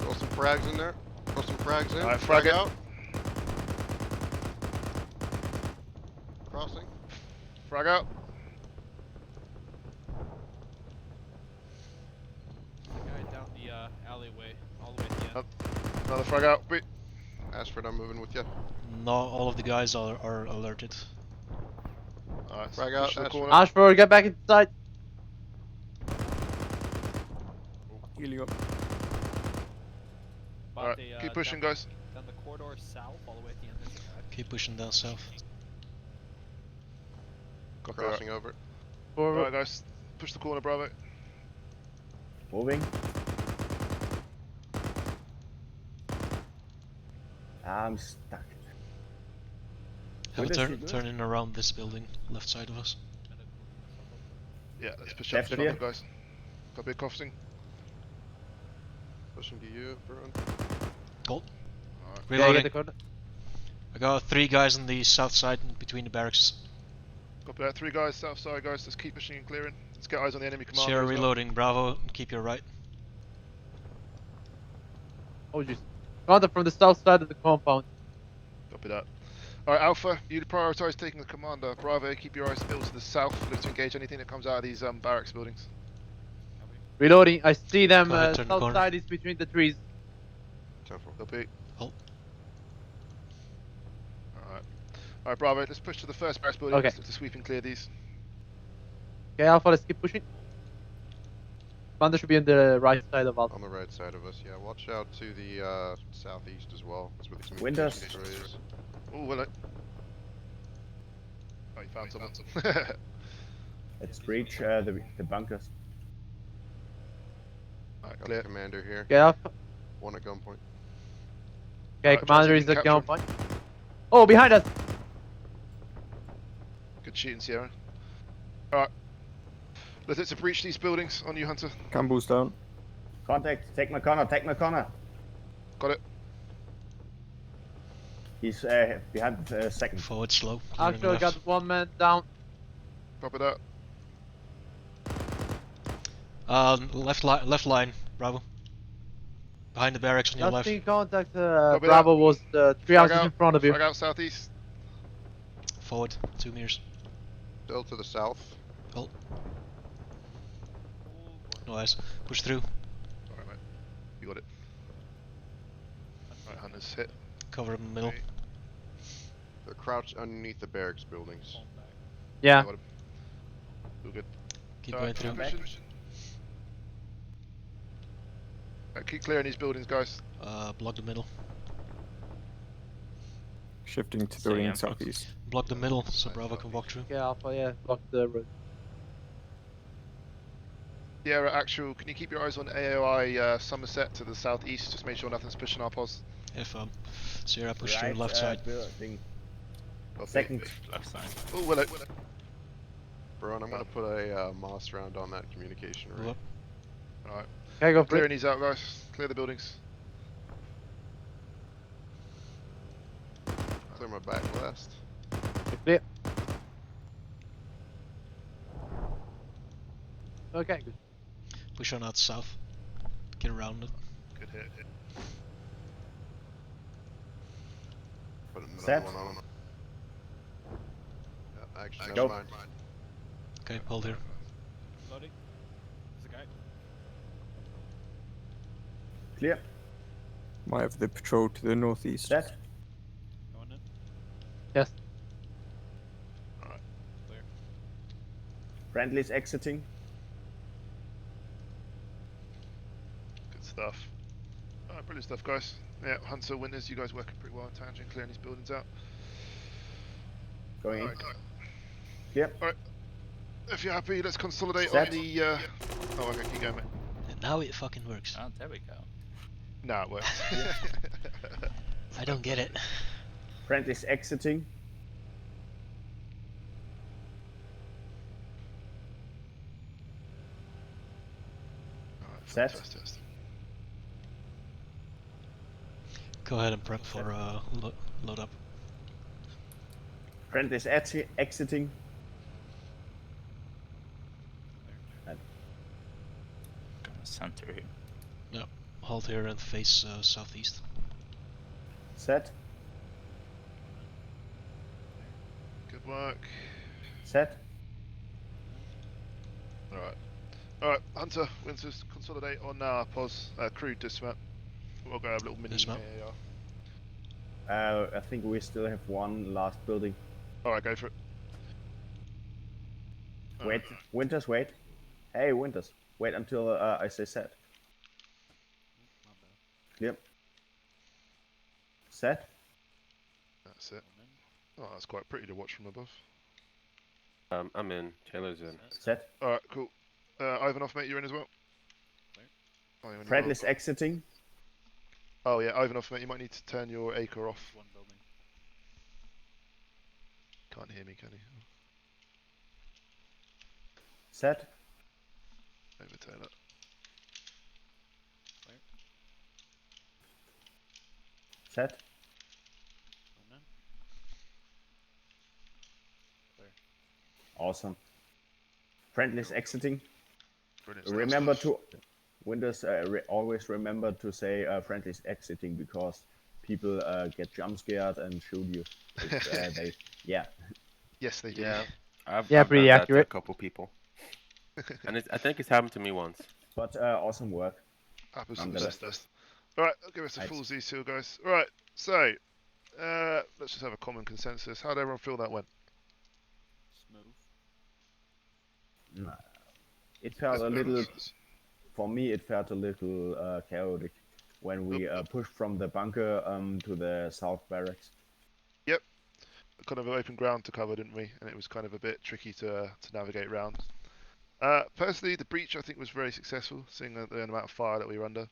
Throw some frags in there. Throw some frags in. Alright, frag it. out. Crossing. Frag out. The guy down the alleyway, all the way at the end. Another frag out. Wait. Ashford, I'm moving with you. No, all of the guys are alerted. Alright, Frag push out, to the Ashford. corner. Ashford, get back inside. Healing up. Alright, keep pushing, guys. Down the corridor south, all the way at the end. There's a guy. Keep pushing down south. Copy that. Crossing over. Forward. Alright, guys. Push the corner, Bravo. Moving. I'm stuck. Have a Where does he go? turning around this building, left side of us. Yeah, let's push Left up here. front, guys. Copy, costing. Pushing to you, Bruin. Gold. Alright. Yeah, Reloading. get the corner. I got 3 guys on the south side in between the barracks. Copy that. 3 guys, south side, guys. Let's keep pushing and clearing. Let's get eyes on the enemy commander. Sierra as well. reloading, Bravo, keep your right. Oh jeez. Contact from the south side of the compound. Copy that. Alright, Alpha, you prioritise taking the commander. Bravo, keep your eyes peeled to the south. Look to engage anything that comes out of these barracks buildings. Reloading. I see them. Go ahead, turn the South corner. side is between the trees. Temple. Copy. Halt. Alright. Alright, Bravo, let's push to the first barracks building. Okay. Let's look to sweep and clear these. Okay, Alpha, let's keep pushing. Commander should be on the right side of Alpha. On the right side of us, yeah. Watch out to the southeast as well. That's where the Windows. communication destroyer is. Oh, will it? Oh, you found someone. Let's breach the bunkers. Alright, Got clear. a commander here. Okay, Alpha. One at gunpoint. Okay, Alright, Commander Johnson, is you at can capture gunpoint. Oh, behind us! Good shooting, Sierra. Alright. Let's hit to breach these buildings on you, Hunter. Cam boost down. Contact. Take my corner. Take my corner. Got it. He's behind the second. Forward slow. clearing Actually, left. got 1 man down. Copy that. Left line, Bravo. Behind the barracks on your Last left. in contact, Copy Bravo was 3 Frag houses out. in front of you. Frag out southeast. Forward, 2 meters. Still to the south. Halt. No eyes. Push through. Alright, mate. You got it. Alright, Hunter's hit. Cover in the middle. Okay. They're crouched underneath the barracks buildings. Yeah. Got him. All good. Keep Alright, going through. pushing. Alright, keep clearing these buildings, guys. Block the middle. Shifting to Say building again, Fox. southeast. Block the middle so Bravo can walk through. Okay, Alpha, yeah, block the road. Sierra, actual, can you keep your eyes on AOI Somerset to the southeast? Just make sure nothing's pushing our pos. If Sierra push through left side. Building. Copy. Second. Left side. Oh, will it? Bruin, I'm gonna put a Moss round on that communication Move array. up. Alright. Okay, go for Clearing it. these out, guys. Clear the buildings. Clear my back last. Clear. Okay, good. Push on out south. Get around it. Good hit. Put another Set. one on. Yeah, actually, Go. never mind. Okay, hold here. Loading. There's a guy. Clear. Might have the patrol to the northeast. Set. Going in. Yes. Clear. Friendly's exiting. Good stuff. Alright, brilliant stuff, guys. Yeah, Hunter, Winters, you guys working pretty well in Tangent, clearing these buildings out. Going in. Alright, Clear. if you're happy, let's consolidate Set. on the. Oh, okay, keep going, mate. And now it fucking works. Oh, there we go. Nah, it works. I don't get it. Friendly's exiting. Alright, Set. test. Go ahead and prep for load up. Friendly's exiting. center here. Yeah, halt here and face southeast. Set. Good work. Set. Alright. Alright, Hunter, Winters, consolidate on pos, crude dismount. We'll go have a little mini Dismount. AAR. I think we still have one last building. Alright, go for it. Wait, Winters, wait. Hey, Winters, wait until I say set. My bad. Clear. Set. That's it. Oh, that's quite pretty to watch from above. I'm in. Taylor's in. Set. Alright, cool. Ivanov, mate, you're in as well? Oh, you're in as Friendly's well. exiting. Oh yeah, Ivanov, mate, you might need to turn your acre off. One building. Can't hear me, can you? Set. Overturn it. Set. One in. Clear. Awesome. Friendly's exiting. Brilliant Remember stuff. to Windows always remember to say friendly's exiting because people get jump scared and shoot you. If, yeah. Yes, they do. Yeah, I've pretty done that to accurate. a couple people, and I think it's happened to me once. But awesome work. Happens I'm to the gonna- best of us. Alright, I'll give us a Nice. full Z-seal, guys. Alright, so, let's just have a common consensus. How did everyone feel that went? Smooth. Nah. It felt a little, for me, it felt a little chaotic when we pushed from the bunker to the south barracks. Yep. Kind of open ground to cover, didn't we? And it was kind of a bit tricky to navigate around. Personally, the breach I think was very successful, seeing the amount of fire that we were under.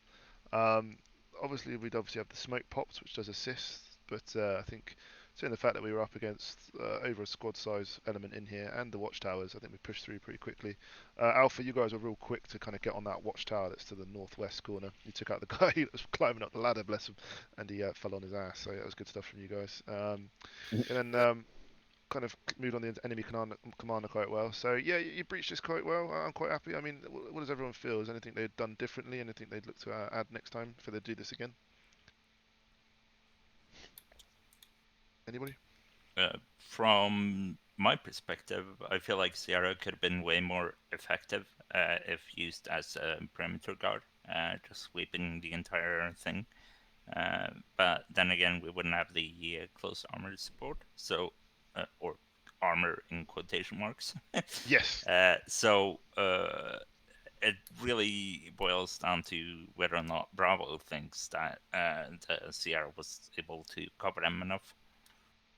Obviously, we'd have the smoke pops, which does assist, but I think seeing the fact that we were up against over a squad size element in here and the watchtowers, I think we pushed through pretty quickly. Alpha, you guys were real quick to kind of get on that watchtower that's to the northwest corner. You took out the guy that was climbing up the ladder, bless him, and he fell on his ass. So yeah, that was good stuff from you guys. And then kind of moved on the enemy commander quite well. So yeah, you breached this quite well. I'm quite happy. I mean, what does everyone feel? Is anything they'd done differently? Anything they'd look to add next time if they do this again? Anybody? From my perspective, I feel like Sierra could have been way more effective if used as a perimeter guard, just sweeping the entire thing. But then again, we wouldn't have the close armor support, so or armor in quotation marks. Yes. So it really boils down to whether or not Bravo thinks that the Sierra was able to cover them enough.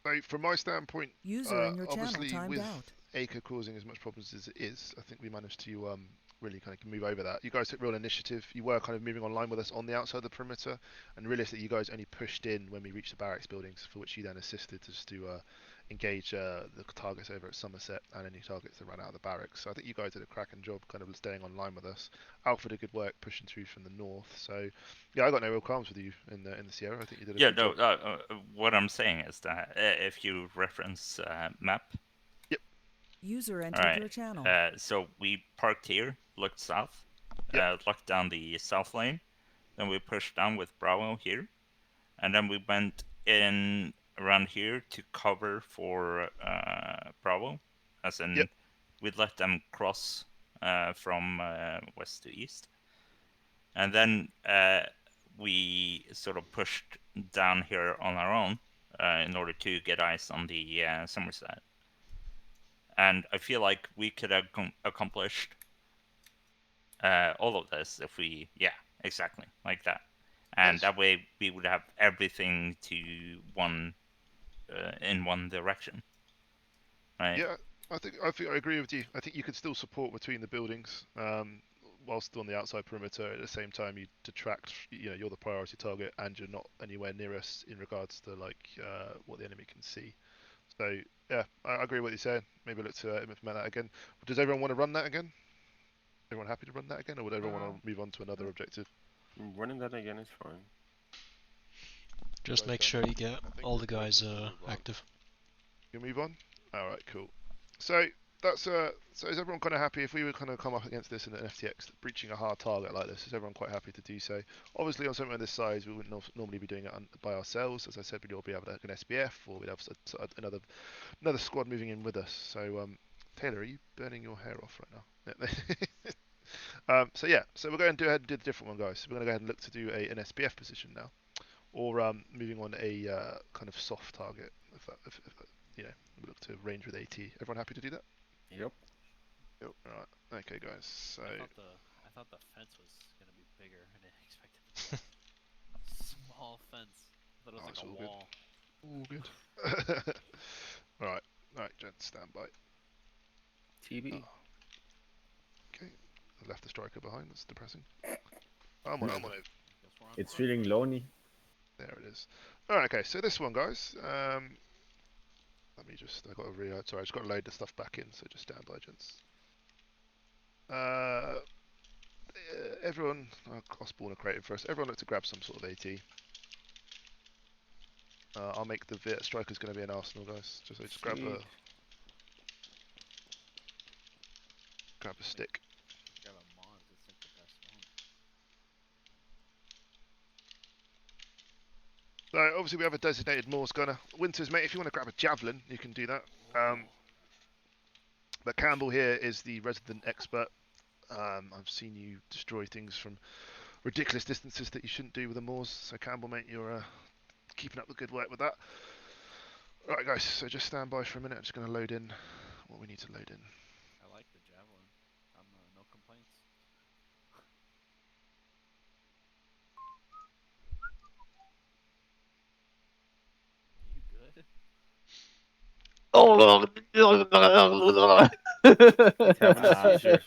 So from my standpoint, User in your channel obviously timed with out. Acre causing as much problems as it is, I think we managed to really kind of move over that. You guys took real initiative. You were kind of moving online with us on the outside of the perimeter, and realistically, you guys only pushed in when we reached the barracks buildings, for which you then assisted just to engage the targets over at Somerset and any targets that ran out of the barracks. So I think you guys did a cracking job kind of staying online with us. Alpha did good work pushing through from the north. So yeah, I got no real qualms with you in the Sierra. I think you did a good job. What I'm saying is that if you reference map. Yep. User entered your channel. So we parked here, looked south, locked down the south lane, then we pushed down with Bravo here, and then we went in around here to cover for Bravo, as in we'd let them cross from west to east, and then we sort of pushed down here on our own in order to get eyes on the Somerset. And I feel like we could have accomplished all of this if we, exactly, like that. And that way we would have everything to in one direction. Right? Yeah, I think I agree with you. I think you could still support between the buildings, whilst on the outside perimeter. At the same time, you detract. You're the priority target, and you're not anywhere near us in regards to what the enemy can see. So yeah, I agree with what you're saying. Maybe look to implement that again. Does everyone want to run that again? Everyone happy to run that again, or would everyone want to move on to another objective? Running that again is fine. Just make sure you get all the guys active. You move on? Alright, cool. So, that's so is everyone kind of happy if we were kind of come up against this in an FTX breaching a hard target like this? Is everyone quite happy to do so? Obviously, on something of this size, we wouldn't normally be doing it by ourselves. As I said, we'd all be able to have an SBF, or we'd have another squad moving in with us. So, Taylor, are you burning your hair off right now? So yeah, so we're going to go ahead and do the different one, guys. So we're going to go ahead and look to do an SBF position now, or moving on a kind of soft target. If you know, we look to range with AT. Everyone happy to do that? Yep. Yep. All right. Okay, guys. So I thought the fence was gonna be bigger. I didn't expect it to be a small fence. I thought it was like a wall. All good. All right, gents, stand by. TB. Oh. Okay, I left the striker behind. That's depressing. I'm on over. It's feeling lonely. There it is. All right. Okay, so this one, guys. Let me just. I got to sorry, I just got to load the stuff back in. So just stand by, gents. Everyone, I'll spawn a creative first. Everyone look to grab some sort of AT. I'll make the Viet striker's going to be an Arsenal, guys. Just grab a stick. Grab a Mons, it's like the best one. So obviously we have a designated Morse gunner. Winters, mate, if you want to grab a javelin, you can do that. But Campbell here is the resident expert. I've seen you destroy things from ridiculous distances that you shouldn't do with a Morse. So Campbell, mate, you're keeping up the good work with that. Alright guys, so just stand by for a minute. I'm just going to load in what we need to load in. I like the javelin. No complaints. You good? He's having a seizure.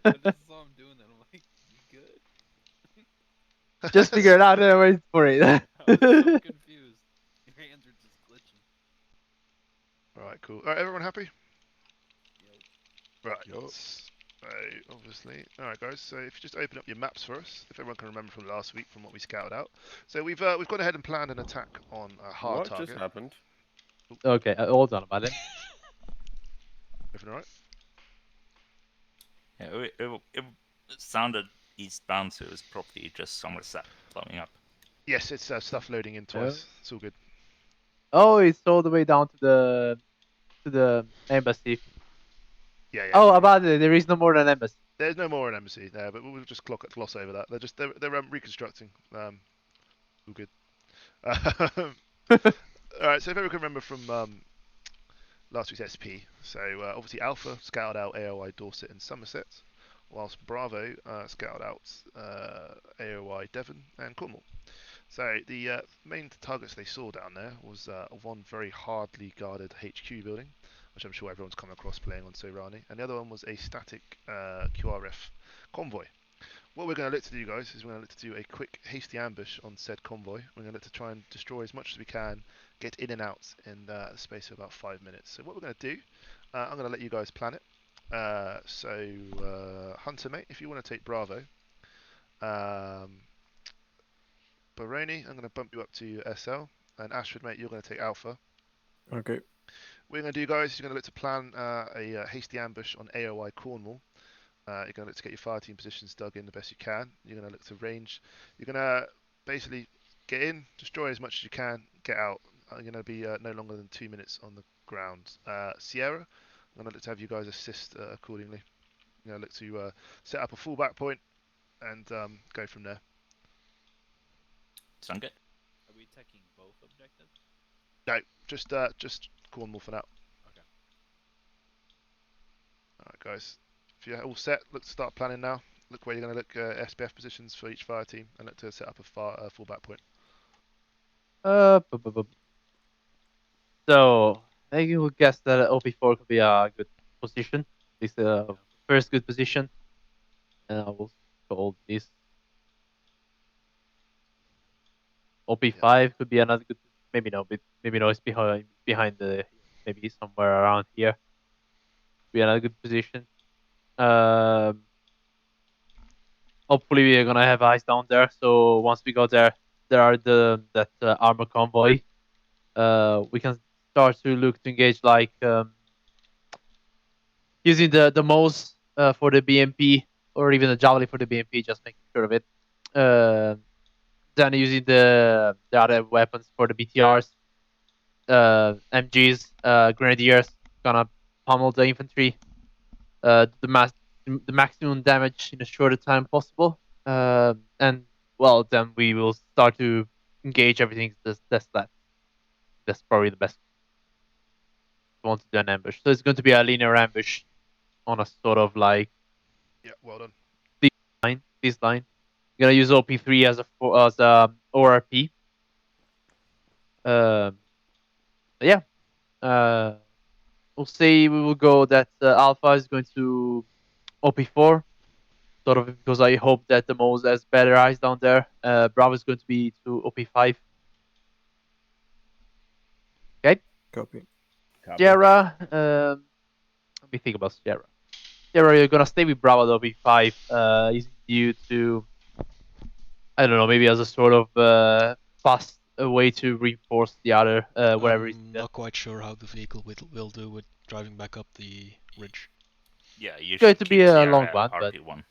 I just saw him doing that. I'm like, you good? Just figure it out and wait for it. I was so confused. Your hands are just glitching. Alright, cool. Alright, everyone happy? Yep. Right. So, obviously. Alright guys, so if you just open up your maps for us, if everyone can remember from last week from what we scouted out. So we've gone ahead and planned an attack on a hard What target. just happened? Okay, hold on about it. Everything alright? Yeah, it sounded eastbound, so it was probably just Somerset blowing up. Yes, it's stuff loading in twice. It's all good. Oh, it's all the way down to the embassy. Yeah. Oh, about it, there is no more than embassy. There's no more an embassy there, but we'll just gloss over that. They're reconstructing. All good. Alright, so if everyone can remember from last week's SP, so obviously Alpha scouted out AOI Dorset and Somerset, whilst Bravo scouted out AOI Devon and Cornwall. So the main targets they saw down there was one very hardly guarded HQ building, which I'm sure everyone's come across playing on Sahrani, and the other one was a static QRF convoy. What we're going to look to do, guys, is we're going to look to do a quick, hasty ambush on said convoy. We're going to look to try and destroy as much as we can, get in and out in the space of about 5 minutes. So what we're going to do, I'm going to let you guys plan it. Hunter, mate, if you want to take Bravo. Baroni, I'm going to bump you up to SL. And Ashford, mate, you're going to take Alpha. Okay. What you're going to do, guys, you're going to look to plan a hasty ambush on AOI Cornwall. You're going to look to get your fire team positions dug in the best you can. You're going to look to range. You're going to basically get in, destroy as much as you can, get out. You're going to be no longer than 2 minutes on the ground. Sierra, I'm going to look to have you guys assist accordingly. You're going to look to set up a fallback point and go from there. Sound good? Are we taking both objectives? No, just Cornwall for now. Okay. Alright, guys. If you're all set, look to start planning now. Look where you're going to look SPF positions for each fire team and look to set up a fallback point. So I would guess that OP4 could be a good position. At least the first good position. And I will call this OP5 could be another good. Maybe no, but maybe no. It's behind the maybe somewhere around here. Be another good position. Hopefully we're gonna have eyes down there. So once we go there, there are that armor convoy. We can start to look to engage like using the MOS for the BMP or even the Javelin for the BMP, just making sure of it. Then using the other weapons for the BTRs, MGs, Grenadiers, gonna pummel the infantry. The maximum damage in a shorter time possible. And well, then we will start to engage everything that's left. That's probably the best. We want to do an ambush, so it's going to be a linear ambush on a sort of like Yeah, well done. This line. I'm gonna use OP3 as a ORP. Yeah. We'll say we will go that Alpha is going to OP4, sort of because I hope that the Mo's has better eyes down there. Bravo is going to be to OP5. Okay. Copy. Sierra, let me think about Sierra. Sierra, you're gonna stay with Bravo at OP5. Is due to, I don't know, maybe as a sort of fast way to reinforce the other wherever it's. I'm not quite sure how the vehicle will do with driving back up the ridge. Yeah, you It's going should to keep be a Sierra long at one, but RP1.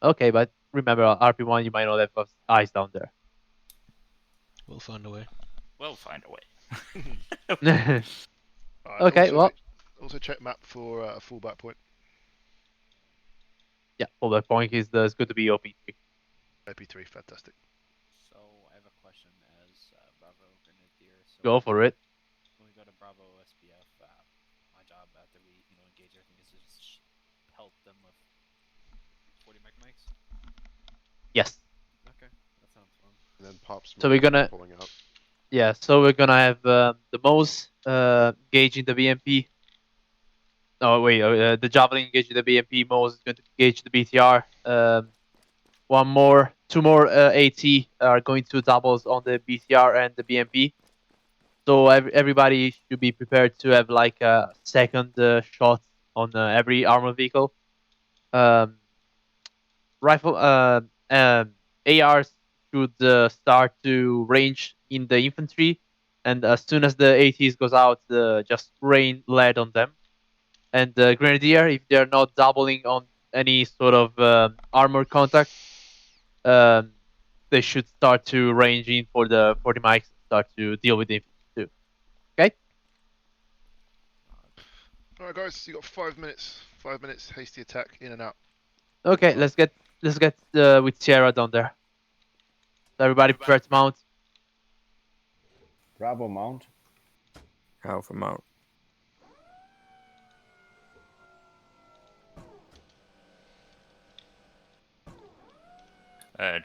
okay, but remember RP1, you might not have eyes down there. We'll find a way. We'll find a way. Alright, Okay, well, also check map for a fallback point. yeah, fallback point is it's good to be OP3. OP3, fantastic. So I have a question as Bravo Grenadier. So Go for it. when we go to Bravo SPF, my job after we engage everything is to just pelt them with 40 mech mics. Yes. Okay, that sounds fun. And then pop smoke So we're gonna. pulling out. Yeah, so we're gonna have the MOS engaging the BMP. Oh wait, the Javelin engaging the BMP. MOS is going to engage the BTR. Two more AT are going to doubles on the BTR and the BMP. So everybody should be prepared to have like a second shot on every armored vehicle. Rifle ARs should start to range in the infantry, and as soon as the ATs goes out, just rain lead on them. And the Grenadier, if they're not doubling on any sort of armor contact, they should start to range in for the mics and start to deal with the infantry too. Okay. All right, guys, you got 5 minutes. 5 minutes. Hasty attack, in and out. Okay, let's get with Sierra down there. Everybody prepare to mount. Bravo mount. Alpha mount.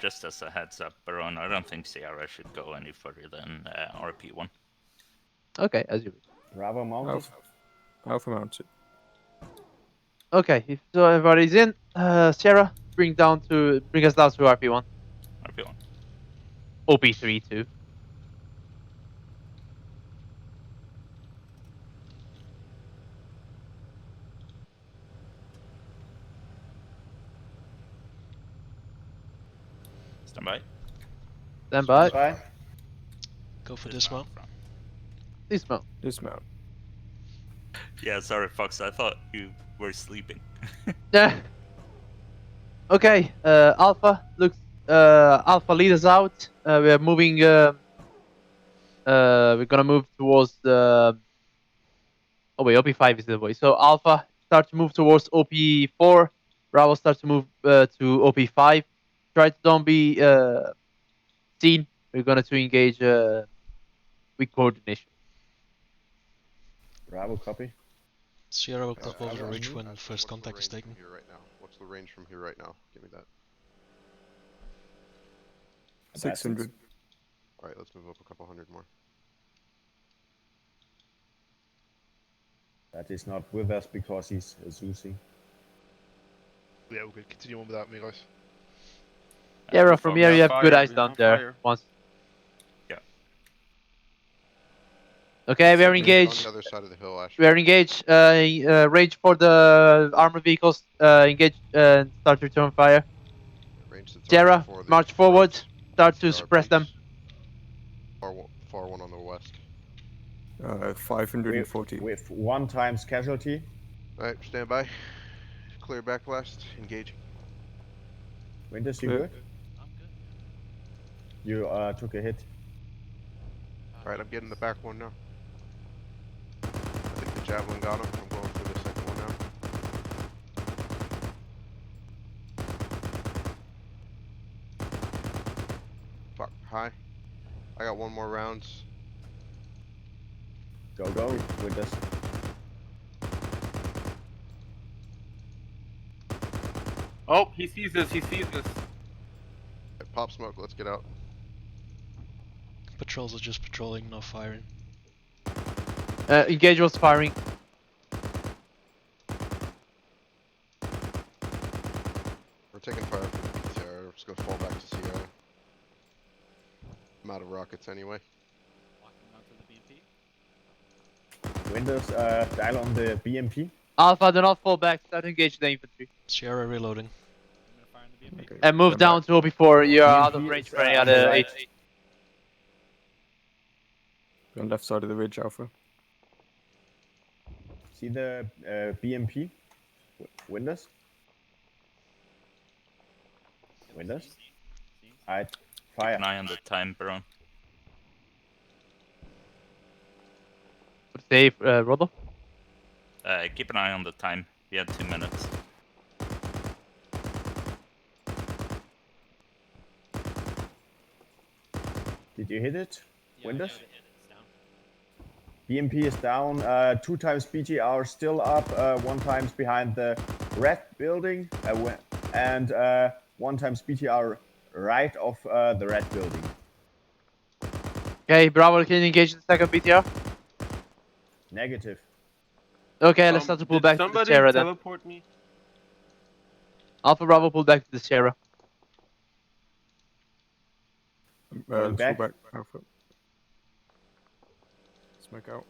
Just as a heads up, Baron, I don't think Sierra should go any further than RP1. Okay, as you wish. Bravo mounted. Alpha mounted. Okay, if so everybody's in, Sierra, bring us down to RP1. RP1. OP3 too. Stand by. Stand by. Bye. Go for dismount. Dismount. Dismount. Yeah, sorry, Fox. I thought you were sleeping. Yeah. Okay, Alpha looks. Alpha, lead us out. We are moving. We're gonna move towards the. Oh wait, OP5 is the way. So Alpha start to move towards OP4. Bravo starts to move to OP5. Try to don't be seen. We're gonna to engage with coordination. Bravo copy. Sierra will pop over the Alan, ridge when Ashton, first what's the contact is range taken. from here right now? What's the range from here right now? Give me that. 600. All right, let's move up a couple hundred more. That is not with us because he's a Zusi. Yeah, we're good. Continue on without me, guys. Yeah, from here you have good eyes down there. Once. Yeah. Okay, we are On engaged. the other side of the hill, Ashton. We are engaged. Range for the armored vehicles. Engage and start to return fire. Range the target Sierra, for the march forward. front Start of to the suppress them. RPs. Far one on the west. 540. With 1 times casualty. Alright, stand by. Clear backblast. Engaging. Winters, you Clear. good? I'm good. You took a hit. Alright, I'm getting the back one now. I think the javelin got him. I'm going for the second one now. Fuck, high. I got 1 more rounds. Go, Winters. Oh, he sees us. He sees us. Pop smoke, let's get out. Patrols are just patrolling, no firing. Engage was firing. We're taking fire from the BTR. We're just gonna fall back to Sierra. I'm out of rockets anyway. Walking onto the BMP. Winters, dial on the BMP. Alpha, do not fall back. Start to engage the infantry. Sierra reloading. I'm gonna fire on the BMP. Okay. And move stand down to before you are out of BMP range is, for any on the other right. HE. On left side of the ridge, Alpha. See the BMP? Winters? Winters? See? Alright, Keep fire. an eye on the time, Baron. What say, Rodo? Keep an eye on the time. We had 2 minutes. Did you hit it? Yeah, Winters? I got it. It's down. BMP is down. 2 times BTR still up. 1 times behind the red building. And 1 times BTR right of the red building. Okay, Bravo, can you engage the second BTR? Negative. Okay, let's start to pull Did back to the somebody Sierra then. teleport me? Alpha Bravo, pull back to the Sierra. Going Let's go back. back, Alpha. Smoke out.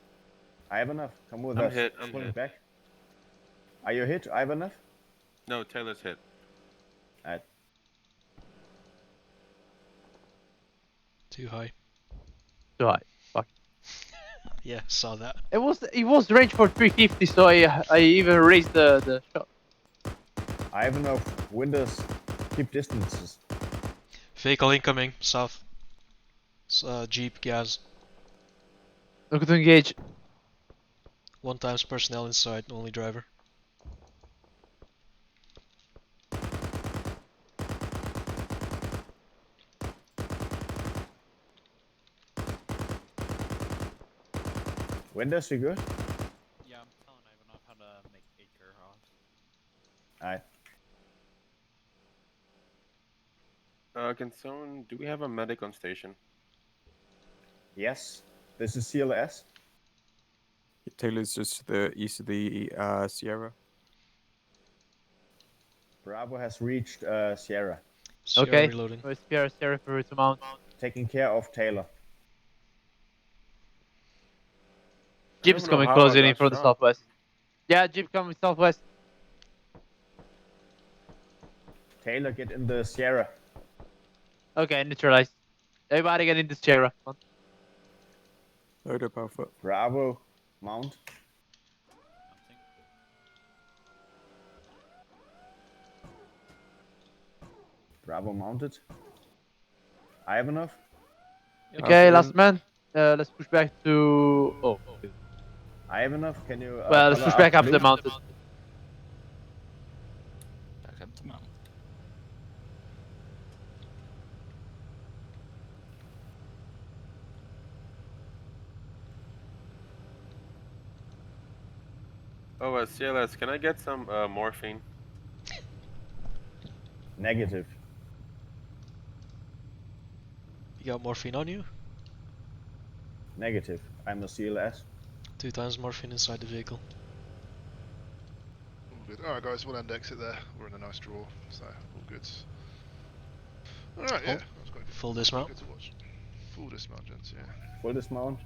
Ivanov, come with I'm us. hit, I'm Pulling hit. back. Are you hit, Ivanov? No, Taylor's hit. Alright. Too high. Too high. Fuck. Yeah, saw that. It was range for 350, so I even raised the shot. Ivanov, Winters, keep distances. Vehicle incoming, south. Jeep, gas. Look to engage. 1 times personnel inside, only driver. Winters, you good? Yeah, I'm telling Ivanov how to make acre off. Alright. Can someone... Do we have a medic on station? Yes. This is CLS. Taylor's just to the east of the Sierra. Bravo has reached Sierra. Sierra Okay. reloading. Sierra for to mount. Taking care of Taylor. Jeep is coming closer in from the southwest. Yeah, Jeep coming southwest. Taylor, get in the Sierra. Okay, neutralized. Everybody get in the Sierra. Come on. Load up, Alpha. Bravo, mount. Something. Bravo mounted. Ivanov. Okay, Alpha last in. man. Let's push back to. Oh. Ivanov, can you? Well, let's color push back up blue? the mountain. Back up the mountain. Oh, CLS, can I get some morphine? Negative. You got morphine on you? Negative. I'm a CLS. 2 times morphine inside the vehicle. All good. Alright, guys, we'll end exit there. We're in a nice draw, so all good. Alright, yeah. Oh, That was quite good. full Quite dismount. good to watch. Full dismount, gents, yeah. Full dismount.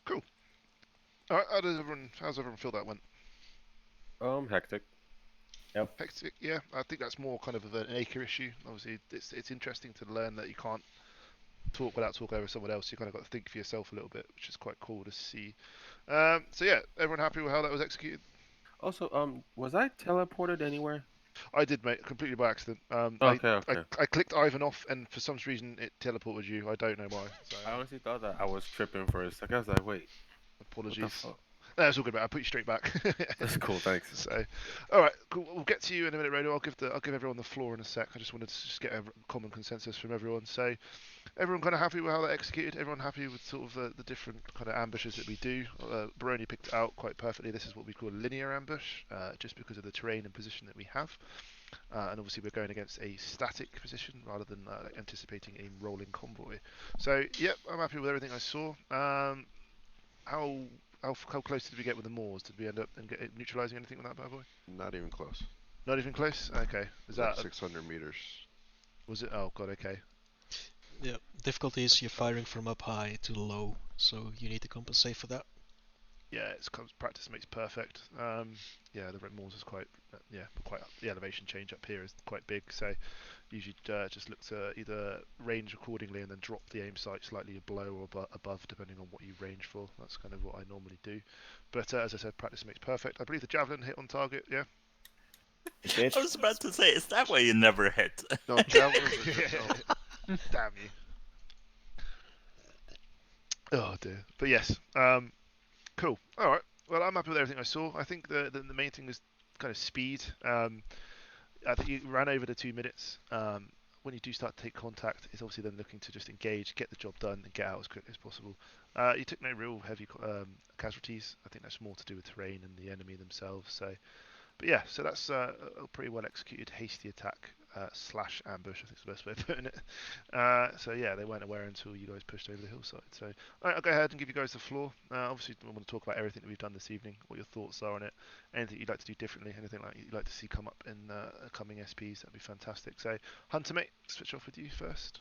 Cool. Alright, how's everyone feel that went? Hectic. Yep. Hectic, yeah. I think that's more kind of an acre issue. Obviously, it's interesting to learn that you can't talk without talking over someone else. You kind of got to think for yourself a little bit, which is quite cool to see. So yeah, everyone happy with how that was executed? Also, was I teleported anywhere? I did, mate, completely by accident. Okay, I, okay. I clicked Ivan off, and for some reason it teleported you. I don't know why. So I honestly thought that I was tripping for a second. I was like, wait, what the apologies. fuck? No, it's all good, mate. I'll put you straight back. That's cool, thanks. So, all right, cool. We'll get to you in a minute, Rado. I'll give everyone the floor in a sec. I just wanted to just get a common consensus from everyone. So, everyone kind of happy with how that executed? Everyone happy with sort of the different kind of ambushes that we do? Baroni picked it out quite perfectly. This is what we call a linear ambush, just because of the terrain and position that we have. And obviously we're going against a static position rather than anticipating a rolling convoy. So, yep, I'm happy with everything I saw. How close did we get with the Moors? Did we end up neutralizing anything with that bad boy? Not even close. Not even close? Okay. Is Like that 600 meters? Was it? Oh god, okay. Yeah, difficulty is you're firing from up high to low, so you need to compensate for that. Yeah, it's practice makes perfect. Yeah, the Red Moors is quite the elevation change up here is quite big, so usually just look to either range accordingly and then drop the aim sight slightly below or above depending on what you range for. That's kind of what I normally do. But as I said, practice makes perfect. I believe the javelin hit on target. Yeah. I was about to say, is that why you never hit? No, javelins are just, Damn you. Oh dear. But yes. Cool. All right. Well, I'm happy with everything I saw. I think the main thing is kind of speed. I think you ran over the 2 minutes. When you do start to take contact, it's obviously then looking to just engage, get the job done, and get out as quickly as possible. You took no real heavy casualties. I think that's more to do with terrain and the enemy themselves. So, but yeah, so that's a pretty well executed hasty attack slash ambush. I think is the best way of putting it. So yeah, they weren't aware until you guys pushed over the hillside. So I'll go ahead and give you guys the floor. Obviously, I want to talk about everything that we've done this evening, what your thoughts are on it, anything you'd like to do differently, anything like you'd like to see come up in coming SPs. That'd be fantastic. So Hunter, mate, switch off with you first.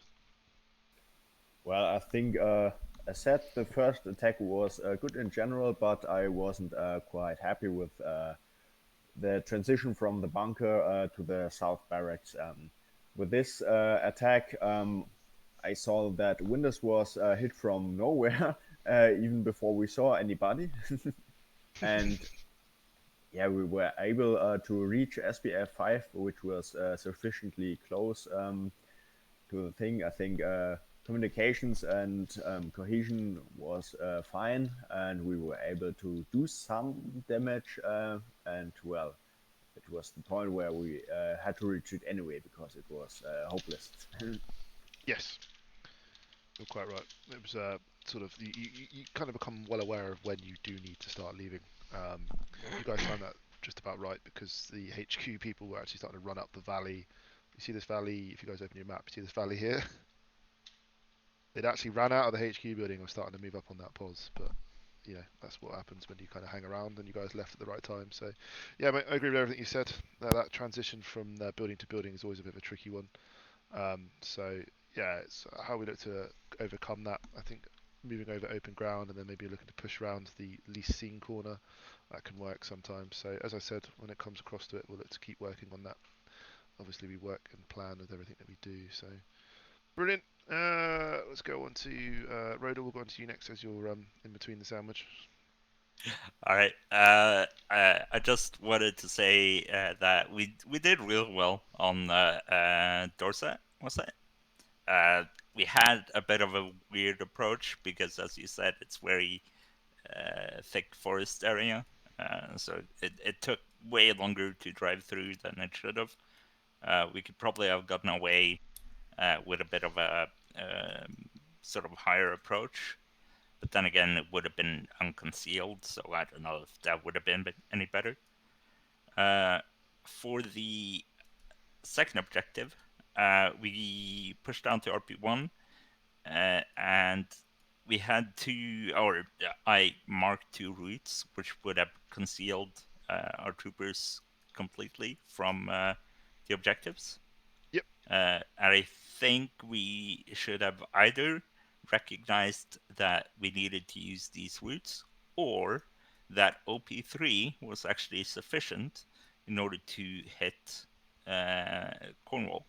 Well, I think as said, the first attack was good in general, but I wasn't quite happy with the transition from the bunker to the south barracks. With this attack, I saw that Windows was hit from nowhere, even before we saw anybody. And yeah, we were able to reach SBF 5, which was sufficiently close to the thing. I think communications and cohesion was fine, and we were able to do some damage. And well, it was the point where we had to retreat anyway because it was hopeless. Yes, you're quite right. It was sort of you kind of become well aware of when you do need to start leaving. You guys found that just about right because the HQ people were actually starting to run up the valley. You see this valley? If you guys open your map, you see this valley here. They'd actually ran out of the HQ building and were starting to move up on that pos, but you know that's what happens when you kind of hang around, and you guys left at the right time. So yeah, mate, I agree with everything you said. That transition from building to building is always a bit of a tricky one. So yeah, it's how we look to overcome that. I think moving over open ground and then maybe looking to push around the least seen corner, that can work sometimes. So as I said, when it comes across to it, we'll look to keep working on that. Obviously, we work and plan with everything that we do. So brilliant. Let's go on to Rhoda. We'll go on to you next as you're in between the sandwich. All right. I just wanted to say that we did real well on Dorset. Was it? We had a bit of a weird approach because, as you said, it's very thick forest area. So it took way longer to drive through than it should have. We could probably have gotten away with a bit of a sort of higher approach. But then again, it would have been unconcealed, so I don't know if that would have been any better. For the second objective, we pushed down to RP1, and we had I marked 2 routes which would have concealed our troopers completely from the objectives. Yep. And I think we should have either recognized that we needed to use these routes, or that OP3 was actually sufficient in order to hit Cornwall.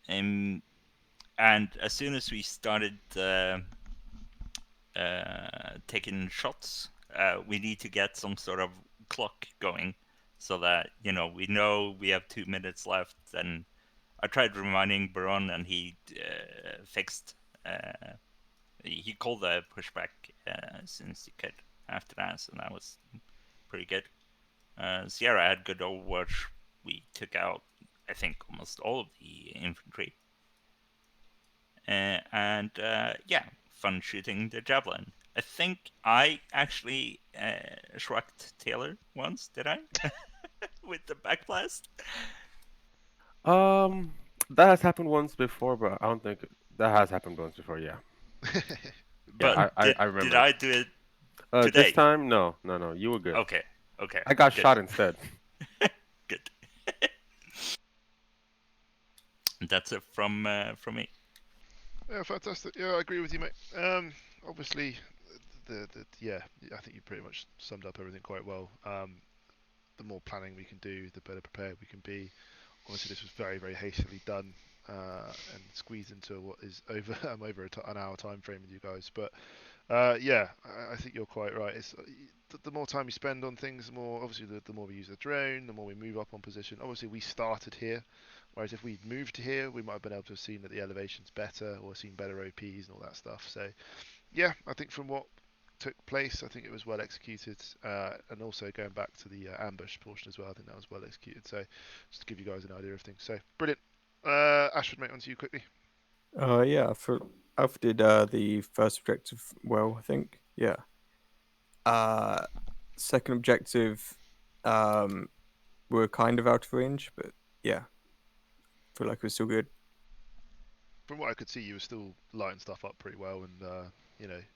And as soon as we started taking shots, we need to get some sort of clock going so that we know we have 2 minutes left. And I tried reminding Baron, and he fixed. He called the pushback as soon as he could after that, so that was pretty good. Sierra had good overwatch. We took out, I think, almost all of the infantry. And yeah, fun shooting the javelin. I think I actually shrugged Taylor once, did I? With the backblast. That has happened once before, but I don't think that has happened once before. Yeah. But Yeah, I did remember. I do it today? This time, no, you were good. Okay. I got good. shot instead. Good. That's it from me. Yeah, fantastic. Yeah, I agree with you, mate. Obviously, yeah, I think you pretty much summed up everything quite well. The more planning we can do, the better prepared we can be. Obviously, this was very, very hastily done and squeezed into what is over over an hour time frame with you guys. But yeah, I think you're quite right. It's the more time you spend on things, the more obviously the more we use the drone, the more we move up on position. Obviously, we started here, whereas if we'd moved to here, we might have been able to have seen that the elevation's better or seen better OPs and all that stuff. So yeah, I think from what took place, I think it was well executed, and also going back to the ambush portion as well, I think that was well executed. So just to give you guys an idea of things. So brilliant. Ashford, mate, on to you quickly. Yeah, Alpha did the first objective well, I think. Yeah. Second objective, we're kind of out of range, but yeah, feel like we're still good. From what I could see, you were still lighting stuff up pretty well, and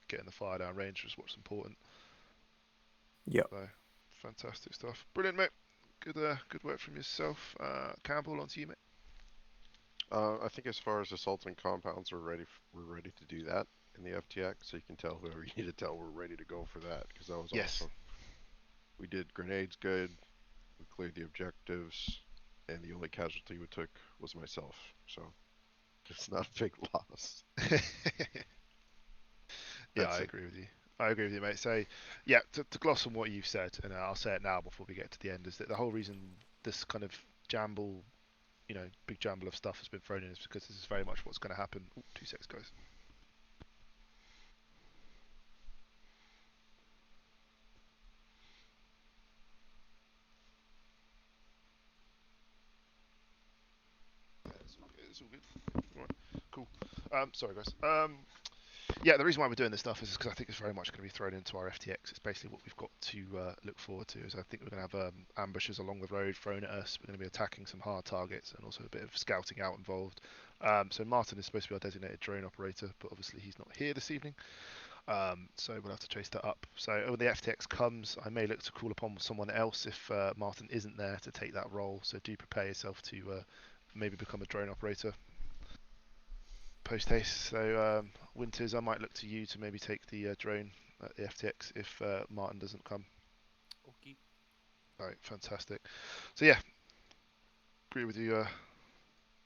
getting the fire down range was what's important. Yeah. So fantastic stuff. Brilliant, mate. Good work from yourself. Campbell, on to you, mate. I think as far as assaulting compounds, we're ready to do that in the FTX. So you can tell whoever you need to tell we're ready to go for that, because that was awesome. We did grenades good. We cleared the objectives, and the only casualty we took was myself. So it's not a big loss. Yeah, I agree with you. I agree with you, mate. So, yeah, to gloss on what you've said, and I'll say it now before we get to the end, is that the whole reason this kind of jamble, big jamble of stuff has been thrown in is because this is very much what's going to happen. Ooh, 2 seconds, guys. It's all good. All right, cool. Sorry, guys. Yeah, the reason why we're doing this stuff is because I think it's very much going to be thrown into our FTX. It's basically what we've got to look forward to. Is I think we're going to have ambushes along the road thrown at us. We're going to be attacking some hard targets and also a bit of scouting out involved. So Martin is supposed to be our designated drone operator, but obviously he's not here this evening. So we'll have to chase that up. So when the FTX comes, I may look to call upon someone else if Martin isn't there to take that role. So do prepare yourself to maybe become a drone operator post haste. So Winters, I might look to you to maybe take the drone at the FTX if Martin doesn't come. Okay. All right, fantastic. So yeah, agree with you,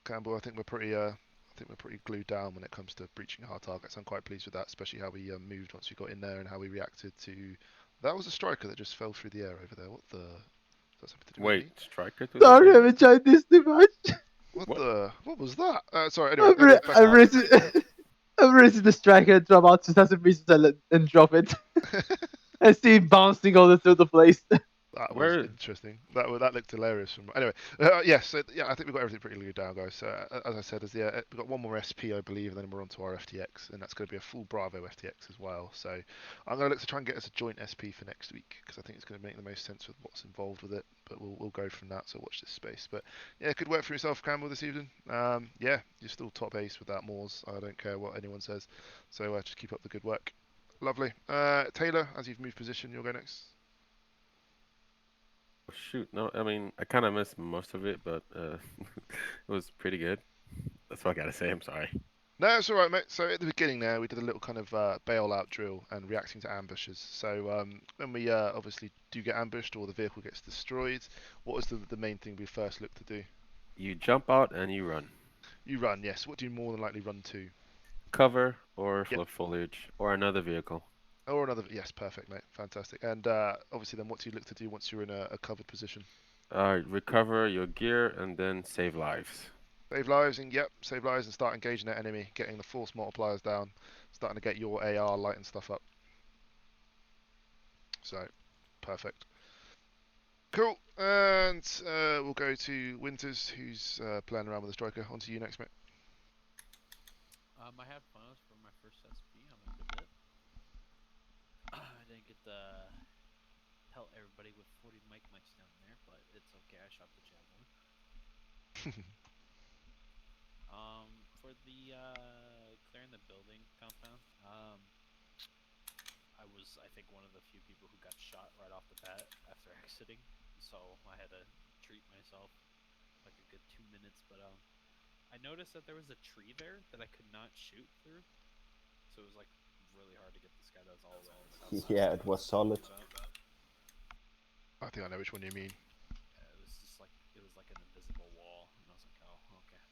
Campbell. I think we're pretty glued down when it comes to breaching hard targets. I'm quite pleased with that, especially how we moved once we got in there and how we reacted to. That was a striker that just fell through the air over there. What the? Is that something to do with me? Striker? Sorry, I haven't tried this too much. What was that? Sorry. Anyway, I'm raising the striker and drop out 2,000 meters and drop it. I see it bouncing all through the place. That was interesting. That looked hilarious. Anyway, yes. So yeah, I think we've got everything pretty glued down, guys. So as I said, we've got one more SP, I believe, and then we're on to our FTX, and that's going to be a full Bravo FTX as well. So I'm going to look to try and get us a joint SP for next week because I think it's going to make the most sense with what's involved with it. But we'll go from that. So watch this space. But yeah, good work for yourself, Campbell, this evening. Yeah, you're still top ace with that Moors. I don't care what anyone says. So just keep up the good work. Lovely. Taylor, as you've moved position, you'll go next. Shoot, no, I mean, I kind of missed most of it, but it was pretty good. That's all I gotta say. I'm sorry. No, it's all right, mate. So at the beginning there, we did a little kind of bailout drill and reacting to ambushes. So when we obviously do get ambushed or the vehicle gets destroyed, what was the main thing we first looked to do? You jump out and you run. You run, yes. What do you more than likely run to? Cover or Yep. foliage or another vehicle. Or another, yes, perfect, mate. Fantastic. And obviously then what do you look to do once you're in a covered position? Recover your gear and then save lives. Save lives, and yep, save lives and start engaging that enemy, getting the force multipliers down, starting to get your AR lighting stuff up. So, perfect. Cool, and we'll go to Winters, who's playing around with the striker. On to you next, mate. I had fun for my first SP. I'm in a good bit. I didn't get to tell everybody with 40 mics down there, but it's okay. I shot the javelin. For the clearing the building compound, I was, I think, one of the few people who got shot right off the bat after exiting, so I had to treat myself like a good 2 minutes. But I noticed that there was a tree there that I could not shoot through, so it was like really hard to get this guy that was all the way on the south side. Yeah, it was solid. I think I know which one you mean. It was just like, it was like an invisible wall, and I was like, oh, okay.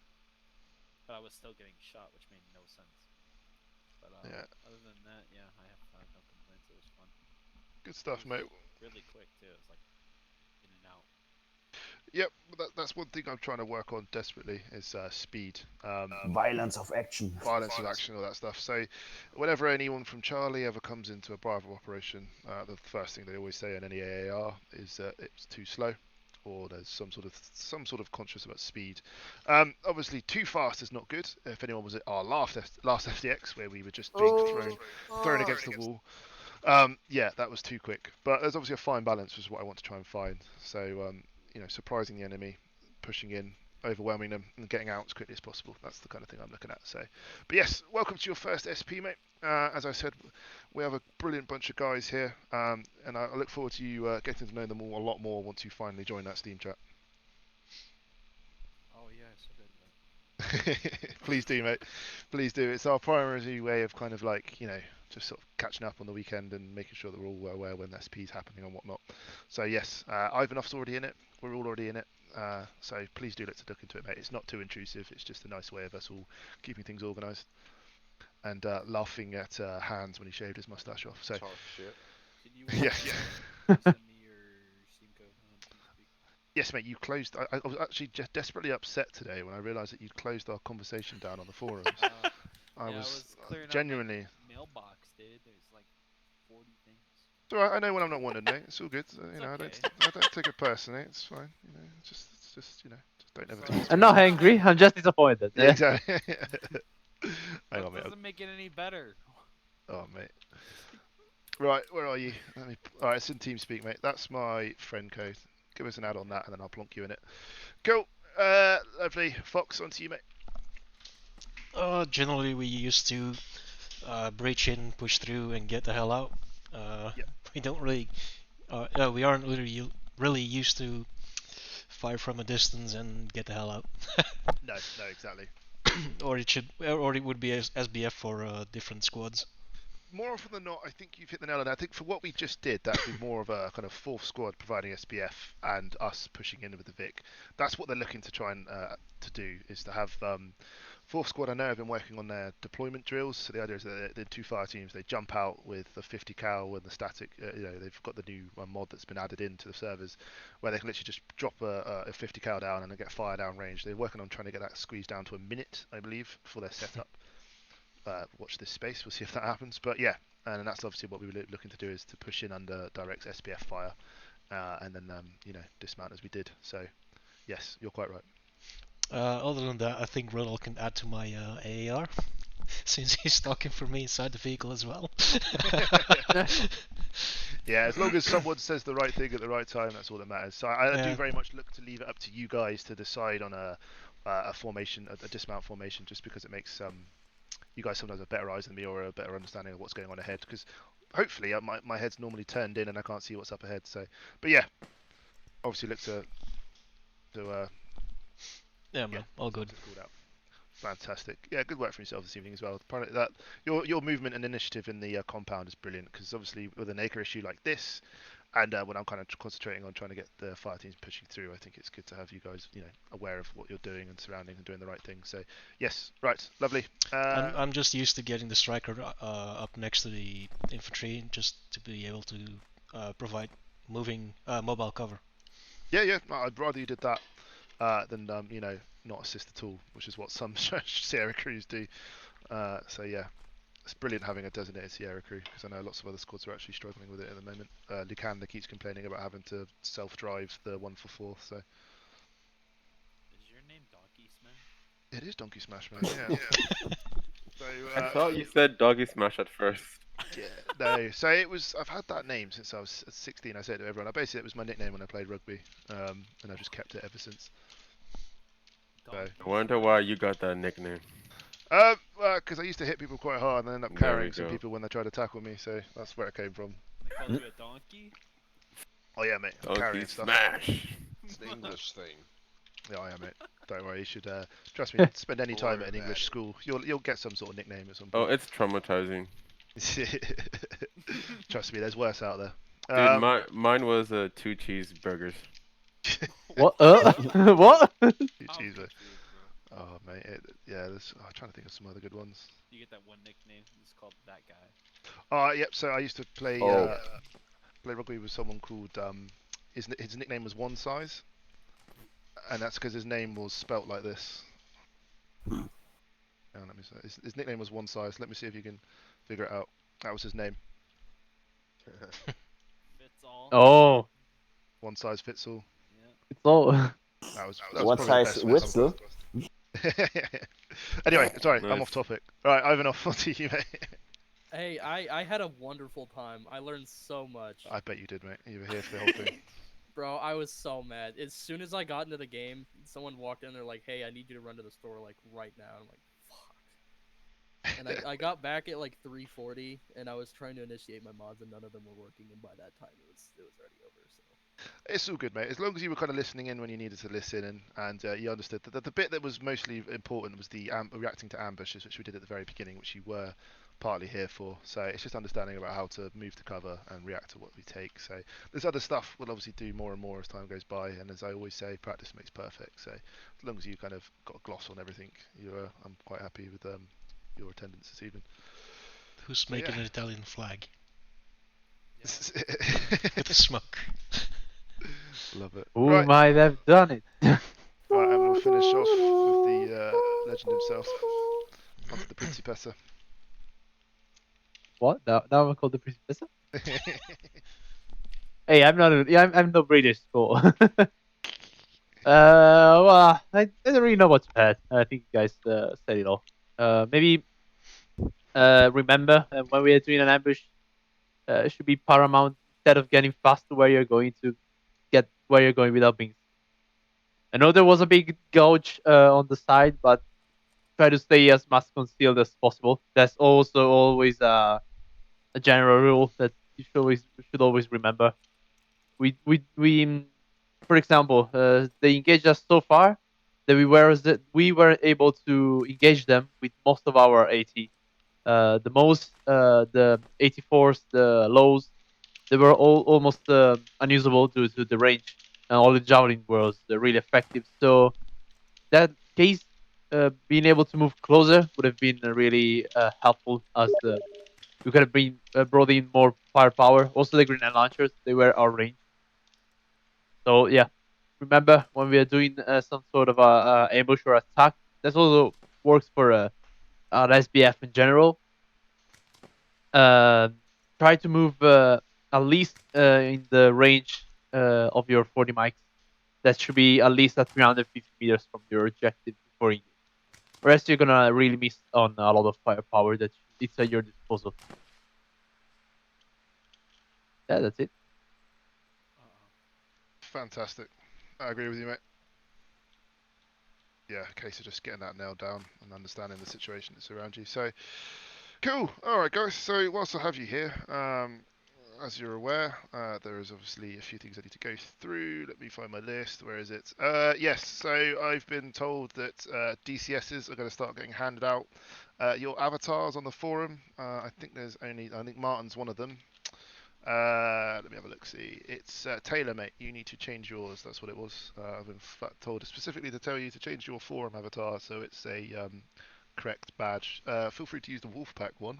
But I was still getting shot, which made no sense. But yeah. Other than that, yeah, I have no complaints. It was fun. Good stuff, mate. Really quick too. It was like in and out. Yep, that's one thing I'm trying to work on desperately is speed. Violence of action. Violence of action, all that stuff. So whenever anyone from Charlie ever comes into a Bravo operation, the first thing they always say in any AAR is that it's too slow, or there's some sort of conscious about speed. Obviously, too fast is not good. If anyone was at our last FDX where we were just being thrown against the wall, yeah, that was too quick. But there's obviously a fine balance, which is what I want to try and find. So surprising the enemy, pushing in, overwhelming them, and getting out as quickly as possible. That's the kind of thing I'm looking at. So, but yes, welcome to your first SP, mate. As I said, we have a brilliant bunch of guys here, and I look forward to you getting to know them all a lot more once you finally join that Steam chat. Oh yeah, I said that. Please do, mate. Please do. It's our primary way of kind of like, just sort of catching up on the weekend and making sure that we're all aware when SP's happening and whatnot. So yes, Ivanoff's already in it. We're all already in it. So please do look into it, mate. It's not too intrusive. It's just a nice way of us all keeping things organised and laughing at Hans when he shaved his mustache off. So talk shit. Can you yeah. send me your Steam code on TeamSpeak? Yes, mate. You closed. I was actually just desperately upset today when I realised that you'd closed our conversation down on the forums. I was genuinely. Mailbox, dude. There's like 40 things. It's alright, I know when I'm not wanted, mate. It's all good. I don't take it personally. It's fine. Just don't ever. I'm not angry. I'm just disappointed. Yeah, exactly. Hang on, mate. Doesn't make it any better. Oh, mate. Right, where are you? Alright, it's in TeamSpeak, mate. That's my friend code. Give us an ad on that, and then I'll plonk you in it. Cool. Lovely. Fox, on to you, mate. Generally, we used to breach in, push through, and get the hell out. We don't really, we aren't really used to fire from a distance and get the hell out. No, exactly. or it would be SBF for different squads. More often than not, I think you've hit the nail on the head. I think for what we just did, that would be more of a kind of fourth squad providing SBF and us pushing in with the Vic. That's what they're looking to try and to do, is to have fourth squad. I know have been working on their deployment drills. So the idea is that the two fire teams, they jump out with the 50 cal and the static. They've got the new mod that's been added into the servers, where they can literally just drop a 50 cal down and then get fire down range. They're working on trying to get that squeezed down to a minute, I believe, for their setup. Watch this space. We'll see if that happens. But yeah, and that's obviously what we were looking to do, is to push in under direct SPF fire, and then dismount as we did. So yes, you're quite right. Other than that, I think Ronald can add to my AAR, since he's talking for me inside the vehicle as well. Yeah, as long as someone says the right thing at the right time, that's all that matters. So I do very much look to leave it up to you guys to decide on a formation, a dismount formation, just because it makes you guys sometimes have better eyes than me, or a better understanding of what's going on ahead. Because hopefully my head's normally turned in and I can't see what's up ahead. So, but yeah, obviously look to yeah, man, all good. Fantastic. Yeah, good work for yourself this evening as well. That your movement and initiative in the compound is brilliant because obviously with an acre issue like this, and when I'm kind of concentrating on trying to get the fire teams pushing through, I think it's good to have you guys, aware of what you're doing and surrounding and doing the right thing. So yes, right, lovely. I'm just used to getting the striker up next to the infantry just to be able to provide moving mobile cover. Yeah, I'd rather you did that than not assist at all, which is what some Sierra crews do. So yeah, it's brilliant having a designated Sierra crew because I know lots of other squads are actually struggling with it at the moment. Lucanda keeps complaining about having to self-drive the 144. So Is your name Donkey Smash? it is Donkey Smash, man. Yeah. So, I thought you said Doggy Smash at first. Yeah, no. So it was. I've had that name since I was 16. I said to everyone. Basically, it was my nickname when I played rugby, and I've just kept it ever since. So. I wonder why you got that nickname. Well, because I used to hit people quite hard and end up There carrying we some go. people when they tried to tackle me. So that's where it came from. They called you a donkey? Oh yeah, mate. I'm Donkey carrying stuff. Smash. It's an English thing. Yeah, I am, mate. Don't worry. You should trust me. Spend any time at an English school. You'll get some sort of nickname at some Oh, point. it's traumatizing. Trust me, there's worse out there. Dude, mine was 2 cheeseburgers. What? What? 2 cheeseburgers. Oh, mate. I'm trying to think of some other good ones. You get that one nickname. It's called that guy. Oh, yep. So I used to play play rugby with someone called his nickname was One Size, and that's because his name was spelt like this. Let me say his nickname was One Size. Let me see if you can figure it out. That was his name. Fits all. Oh. One size fits all. Yeah. It's all. That was What probably the size best way whistle? Anyway, sorry, Nice. I'm off topic. Right, Ivan, off to you, mate. Hey, I had a wonderful time. I learned so much. I bet you did, mate. You were here for the whole thing. Bro, I was so mad. As soon as I got into the game, someone walked in. They're like, "Hey, I need you to run to the store like right now." I'm like, "Fuck." And I got back at like 3:40, and I was trying to initiate my mods, and none of them were working. And by that time, it was already over. So. It's all good, mate. As long as you were kind of listening in when you needed to listen, and you understood that the bit that was mostly important was the reacting to ambushes, which we did at the very beginning, which you were partly here for. So it's just understanding about how to move to cover and react to what we take. So there's other stuff we'll obviously do more and more as time goes by. And as I always say, practice makes perfect. So as long as you kind of got a gloss on everything, I'm quite happy with your attendance this evening. Who's making an Italian flag? Yeah. With the smoke. Love it. Who Right. might have done it? Right, and we'll finish off with the legend himself. Onto the Principessa. What? Now I'm called the Principessa? Hey, I'm not. I'm not British, so. Well, I don't really know what to add. I think you guys said it all. Maybe remember when we are doing an ambush, it should be paramount instead of getting fast to where you're going to get where you're going without being. I know there was a big gouge on the side, but try to stay as much concealed as possible. That's also always a general rule that you should always remember. We for example, they engaged us so far that we were able to engage them with most of our AT. The 84s, the lows, they were all almost unusable due to the range, and all the javelin was really effective. So that case, being able to move closer would have been really helpful, as we could have been brought in more firepower. Also, the grenade launchers, they were our range. So yeah, remember when we are doing some sort of ambush or attack, that also works for an SBF in general. Try to move at least in the range of your 40 mics. That should be at least at 350 meters from your objective before engage. Or else you're gonna really miss on a lot of firepower that it's at your disposal. Yeah, that's it. Fantastic. I agree with you, mate. Yeah, a case of just getting that nailed down and understanding the situation that's around you. So, cool. All right, guys. So, whilst I have you here, as you're aware, there is obviously a few things I need to go through. Let me find my list. Where is it? Yes, so I've been told that DCSs are going to start getting handed out. Your avatars on the forum, I think Martin's one of them. Let me have a look. See, it's Taylor, mate. You need to change yours. That's what it was. I've been told specifically to tell you to change your forum avatar so it's a correct badge. Feel free to use the Wolfpack one,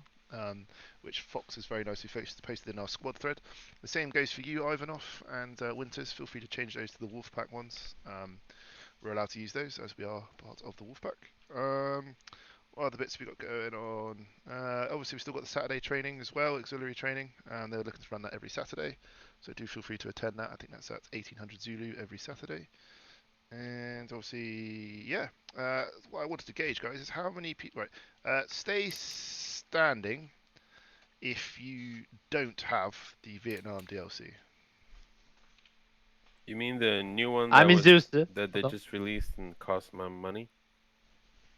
which Fox has very nicely posted in our squad thread. The same goes for you, Ivanov and Winters. Feel free to change those to the Wolfpack ones. We're allowed to use those as we are part of the Wolfpack. What other bits we got going on? Obviously, we've still got the Saturday training as well, auxiliary training. They're looking to run that every Saturday, so do feel free to attend that. I think that's at 1800 Zulu every Saturday. And obviously, yeah. What I wanted to gauge, guys, is how many people. Right, stay standing if you don't have the Vietnam DLC. You mean the new one I'm in Zeus. that they just released and cost my money?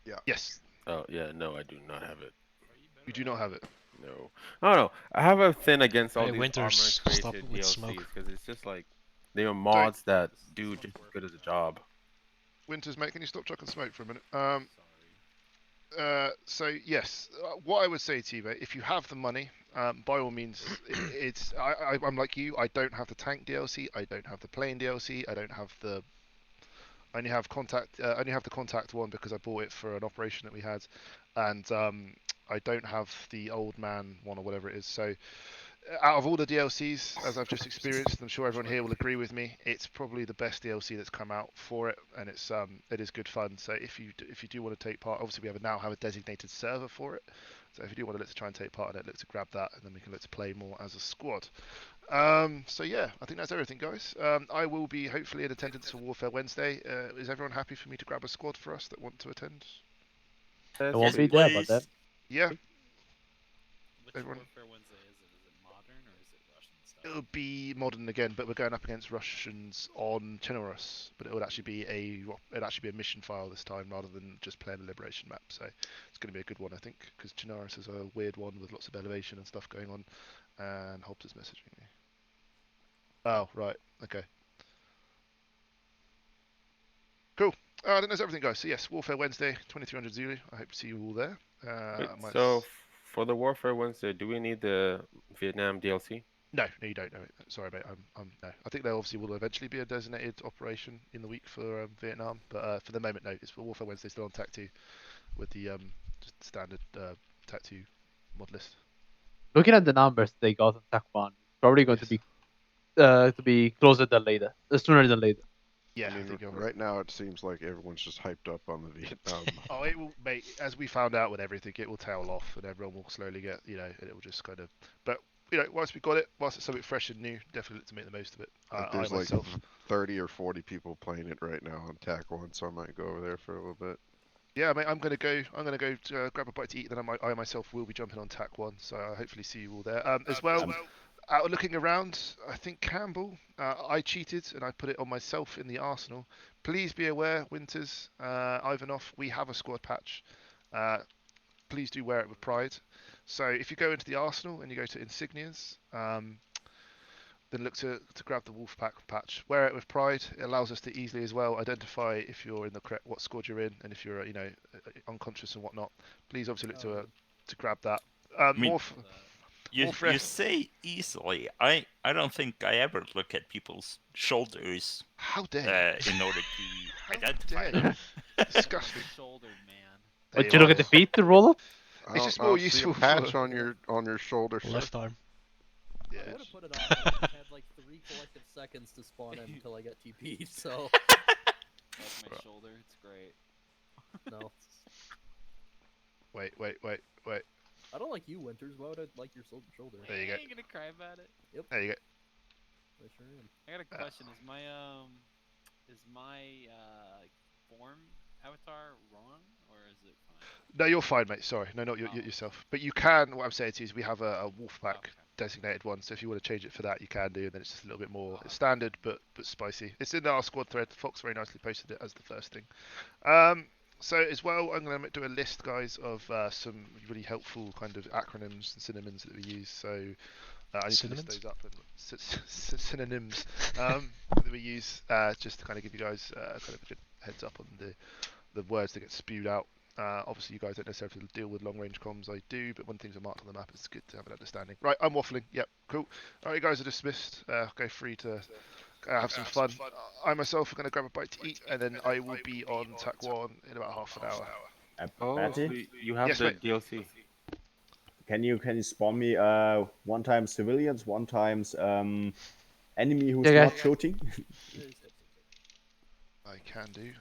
Yeah. Yes. Oh yeah, no, I do not have it. You do not have it. No. I don't know. I have a thing against all Hey, these Winters, Arma stop created with DLCs smoke. because it's just like they are mods that do just as good as a job. Winters, mate, can you stop chucking smoke for a minute? So yes, what I would say to you, mate, if you have the money, by all means, I'm like you. I don't have the tank DLC. I don't have the plane DLC. I don't have the. I only have contact. Only have the contact one because I bought it for an operation that we had, and I don't have the old man one or whatever it is. So out of all the DLCs, as I've just experienced, I'm sure everyone here will agree with me, it's probably the best DLC that's come out for it, and it is good fun. So if you do want to take part, obviously we now have a designated server for it. So if you do want to look to try and take part in it, look to grab that, and then we can look to play more as a squad. So yeah, I think that's everything, guys. I will be hopefully in attendance for Warfare Wednesday. Is everyone happy for me to grab a squad for us that want to attend? I won't be there, but then. Yeah. Which Everyone. Warfare Wednesday is it? Is it modern or is it Russian style? It'll be modern again, but we're going up against Russians on Chernarus. But it would actually be a mission file this time rather than just playing a liberation map. So it's going to be a good one, I think, because Chernarus is a weird one with lots of elevation and stuff going on. And Hobbs is messaging me. Oh right, okay. Cool. I think that's everything, guys. So yes, Warfare Wednesday, 2300 Zulu. I hope to see you all there. So for the Warfare Wednesday, do we need the Vietnam DLC? No, you don't. No, sorry, mate. No. I think there obviously will eventually be a designated operation in the week for Vietnam, but for the moment, no. It's for Warfare Wednesday still on TAC 2 with the just standard TAC 2 mod list. Looking at the numbers they got on TAC 1, probably going to be closer than later, sooner than later. Yeah, I mean, right now it seems like everyone's just hyped up on the Vietnam. Oh, it will, mate. As we found out with everything, it will tail off, and everyone will slowly get, and it will just kind of. But whilst we got it, whilst it's something fresh and new, definitely look to make the most of it. There's like 30 or 40 people playing it right now on TAC 1, so I might go over there for a little bit. Yeah, mate. I'm gonna go grab a bite to eat. Then I myself will be jumping on TAC 1, so I'll hopefully see you all there. As well. Looking around, I think Campbell, I cheated and I put it on myself in the Arsenal. Please be aware, Winters, Ivanov, we have a squad patch. Please do wear it with pride. So if you go into the Arsenal and you go to insignias, then look to grab the Wolfpack patch. Wear it with pride. It allows us to easily as well identify if you're in the correct what squad you're in, and if you're unconscious and whatnot. Please obviously look to grab that. You say easily. I don't think I ever look at people's shoulders. How dare in order to identify them. Disgusting. Shoulder man. But you look at the feet to roll up? It's just more useful. See a patch on your shoulder. Left arm. Yeah. I would have put it on. But I had like 3 collective seconds to spawn in until I got TP'd. So. That's my shoulder. It's great. No. Wait. I don't like you, Winters. Why would I like your shoulder? There you go. I ain't gonna cry about it. Yep. There you go. I sure am. I got a question. Is my form avatar wrong, or is it fine? No, you're fine, mate. Sorry, no, not yourself. But you can. What I'm saying to you is, we have a Wolfpack designated one. So if you want to change it for that, you can do. And then it's just a little bit more standard, but spicy. It's in our squad thread. Fox very nicely posted it as the first thing. So as well, I'm going to do a list, guys, of some really helpful kind of acronyms and synonyms that we use. So I need Synonyms? to list those up and synonyms that we use just to kind of give you guys kind of a good heads up on the words that get spewed out. Obviously, you guys don't necessarily deal with long-range comms. I do, but when things are marked on the map, it's good to have an understanding. Right, I'm waffling. Yep, cool. All right, you guys are dismissed. Go free to have some fun. I myself are going to grab a bite to eat, and then I will be on TAC 1 in about half an hour. Oh, Patty, so you have Yes, the mate. DLC. can you spawn me one time civilians, one times enemy who's Yeah, not guys. shooting? I can do.